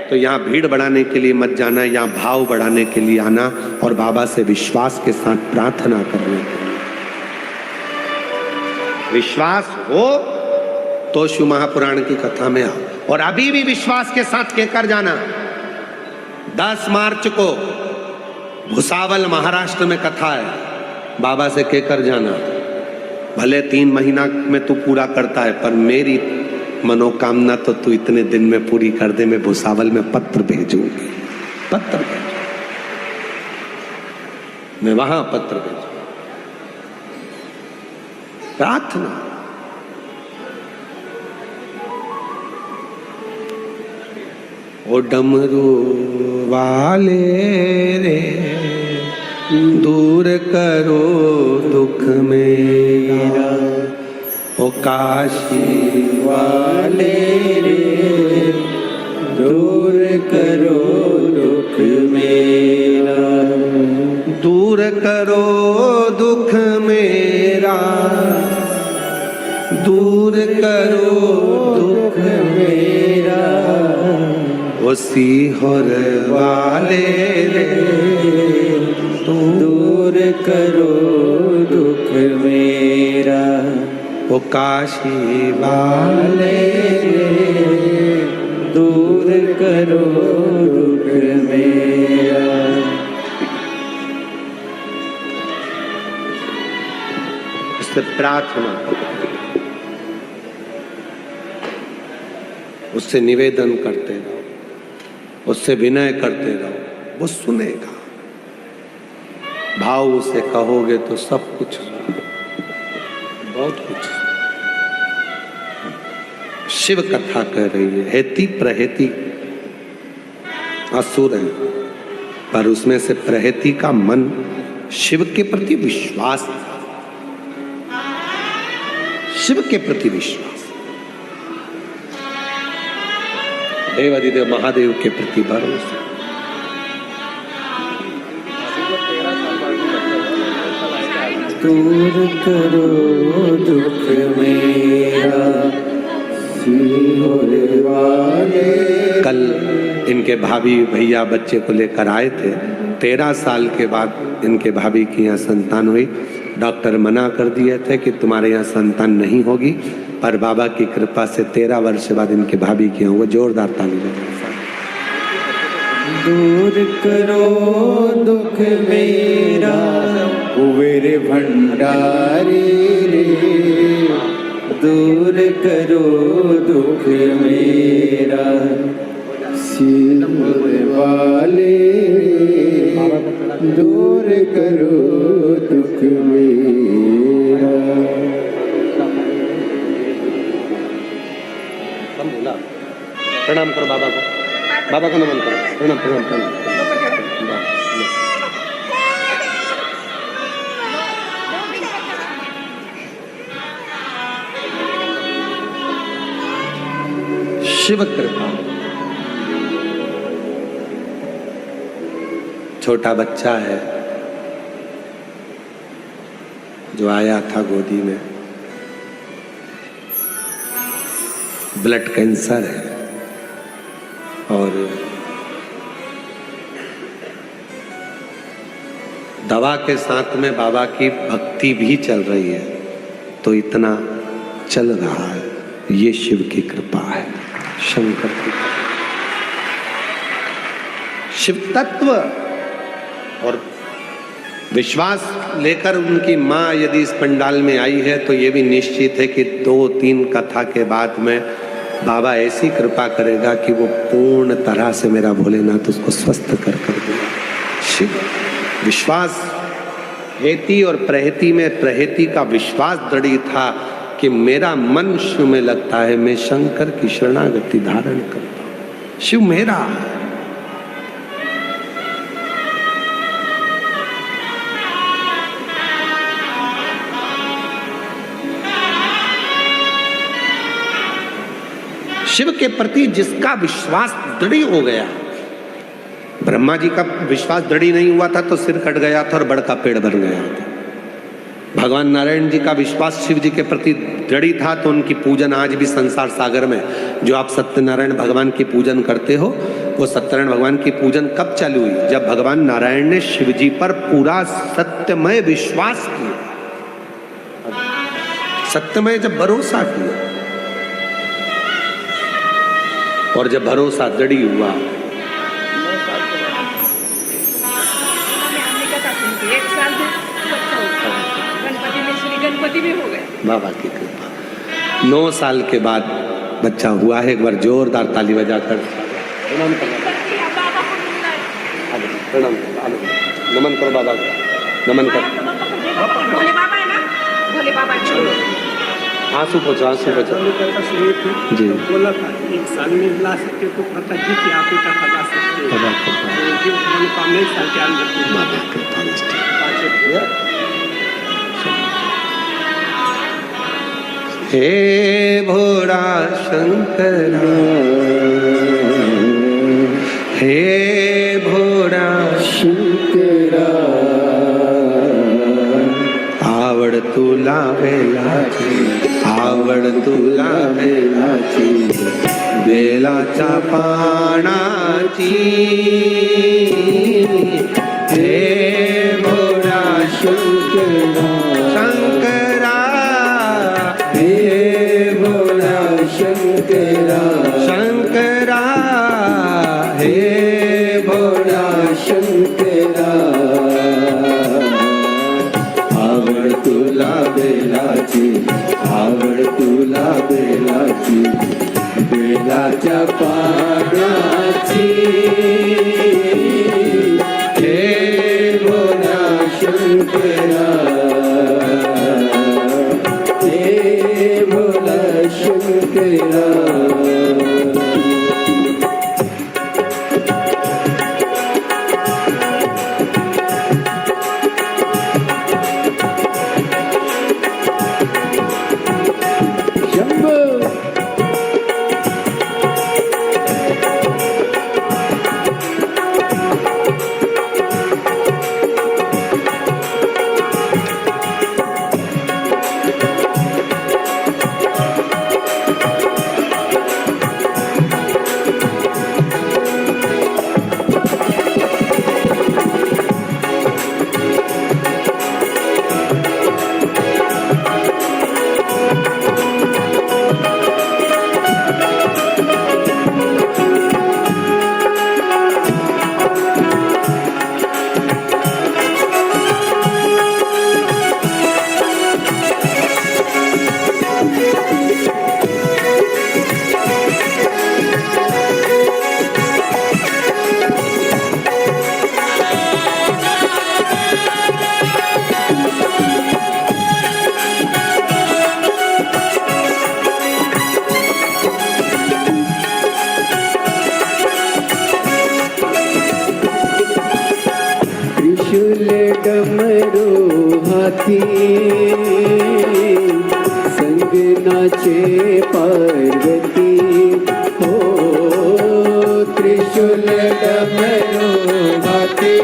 तो यहाँ भीड़ बढ़ाने के लिए मत जाना, यहाँ भाव बढ़ाने के लिए आना और बाबा से विश्वास के साथ प्रार्थना करने के लिए। विश्वास हो तो शिव महापुराण की कथा में आओ। और अभी भी विश्वास के साथ कहकर जाना, 10 मार्च को भुसावल महाराष्ट्र में कथा है, बाबा से कहकर जाना, भले 3 महीना में तू पूरा करता है, पर मेरी मनोकामना तो तू इतने दिन में पूरी कर दे। मैं भुसावल में पत्र भेजूंगी, पत्र भेजूंगी, मैं वहां पत्र भेजूंगी। प्रार्थना, ओ डमरू वाले रे, दूर करो दुख मेरा, ओ काशी वाले रे, दूर करो दुख मेरा, दूर करो दुख मेरा, दूर करो दुख मेरा, ओ सीहोर वाले रे, दूर करो दुख मेरा, ओ काशी वाले रे, दूर करो दुख मेरा। उससे प्रार्थना, उससे निवेदन करते रहो, उससे विनय करते रहो, वो सुनेगा। भाव से कहोगे तो सब कुछ, बहुत कुछ। शिव कथा कह रही है, हेती प्रहेती असुर है, पर उसमें से प्रहेती का मन शिव के प्रति विश्वास, शिव के प्रति विश्वास, देव अधिदेव महादेव के प्रति भरोसा। दूर करो दुख मेरा, सिहोर वाले। कल इनके भाभी भैया बच्चे को लेकर आए थे। 13 साल के बाद इनके भाभी की यहाँ संतान हुई। डॉक्टर मना कर दिए थे कि तुम्हारे यहाँ संतान नहीं होगी, पर बाबा की कृपा से 13 वर्ष बाद इनके भाभी की यहाँ, वो जोरदार ताली बजा। दूर करो दुख मेरा, कुबेर भंडारी रे, दूर करो दुख मेरा, सिर वाले रे, दूर करो दुख मेरा। प्रणाम करो बाबा को, बाबा को नमन करो, प्रणाम प्रणाम प्रणाम। शिव कृपा। छोटा बच्चा है जो आया था गोदी में, ब्लड कैंसर है और दवा के साथ में बाबा की भक्ति भी चल रही है, तो इतना चल रहा है। ये शिव की कृपा है, शंकर की कृपा। शिव तत्व और विश्वास लेकर उनकी माँ यदि इस पंडाल में आई है तो ये भी निश्चित है कि 2-3 कथा के बाद में बाबा ऐसी कृपा करेगा कि वो पूर्ण तरह से मेरा भोलेनाथ उसको स्वस्थ कर देगा। शिव विश्वास, हेती और प्रहेती में प्रहेती का विश्वास दृढ़ था कि मेरा मन शिव में लगता है, मैं शंकर की शरणागति धारण करता हूं, शिव मेरा। शिव के प्रति जिसका विश्वास दृढ़ हो गया, ब्रह्मा जी का विश्वास दृढ़ नहीं हुआ था तो सिर कट गया था और बड़का पेड़ बन गया था। भगवान नारायण जी का विश्वास शिव जी के प्रति दृढ़ था तो उनकी पूजन आज भी संसार सागर में, जो आप सत्यनारायण भगवान की पूजन करते हो, वो सत्यनारायण भगवान की पूजन कब चालू हुई? जब भगवान नारायण ने शिव जी पर पूरा सत्यमय विश्वास किया, सत्यमय जब भरोसा किया और जब भरोसा दृढ़ हुआ। गणपति भी हो गए बाबा की कृपा। 9 साल के बाद बच्चा हुआ है। एक बार जोरदार ताली बजाकर प्रणाम करो, नमन करो बाबा को, नमन करो। भोले बाबा है ना, भोले बाबा आंसू पोछो, आंसू पोछो जी। बोला था 1 साल में ला सकते तो पता जी कि आप इतना ला सकते हैं। बाबा कृपा, साल के अंदर बाबा कृपा निष्ठा। हे भोला शंकर, हे भोला शंकर, आवड तुला बेलाची, आवड तुला बेलाची, बेलाच्या पानाची। हे भोला शंकरा, शंकरा, हे भोला शंकरा, शंकरा, हे भोला शंकरा, आवड तुला बेलाची, आवड तुला बेलाची, बेलाच्या पानाची। हे भोला शंकरा, हे भोला शंकरा। त्रिशूल डमरू हाथी, संग नाचे पार्वती हो। त्रिशूल डमरू हाथी,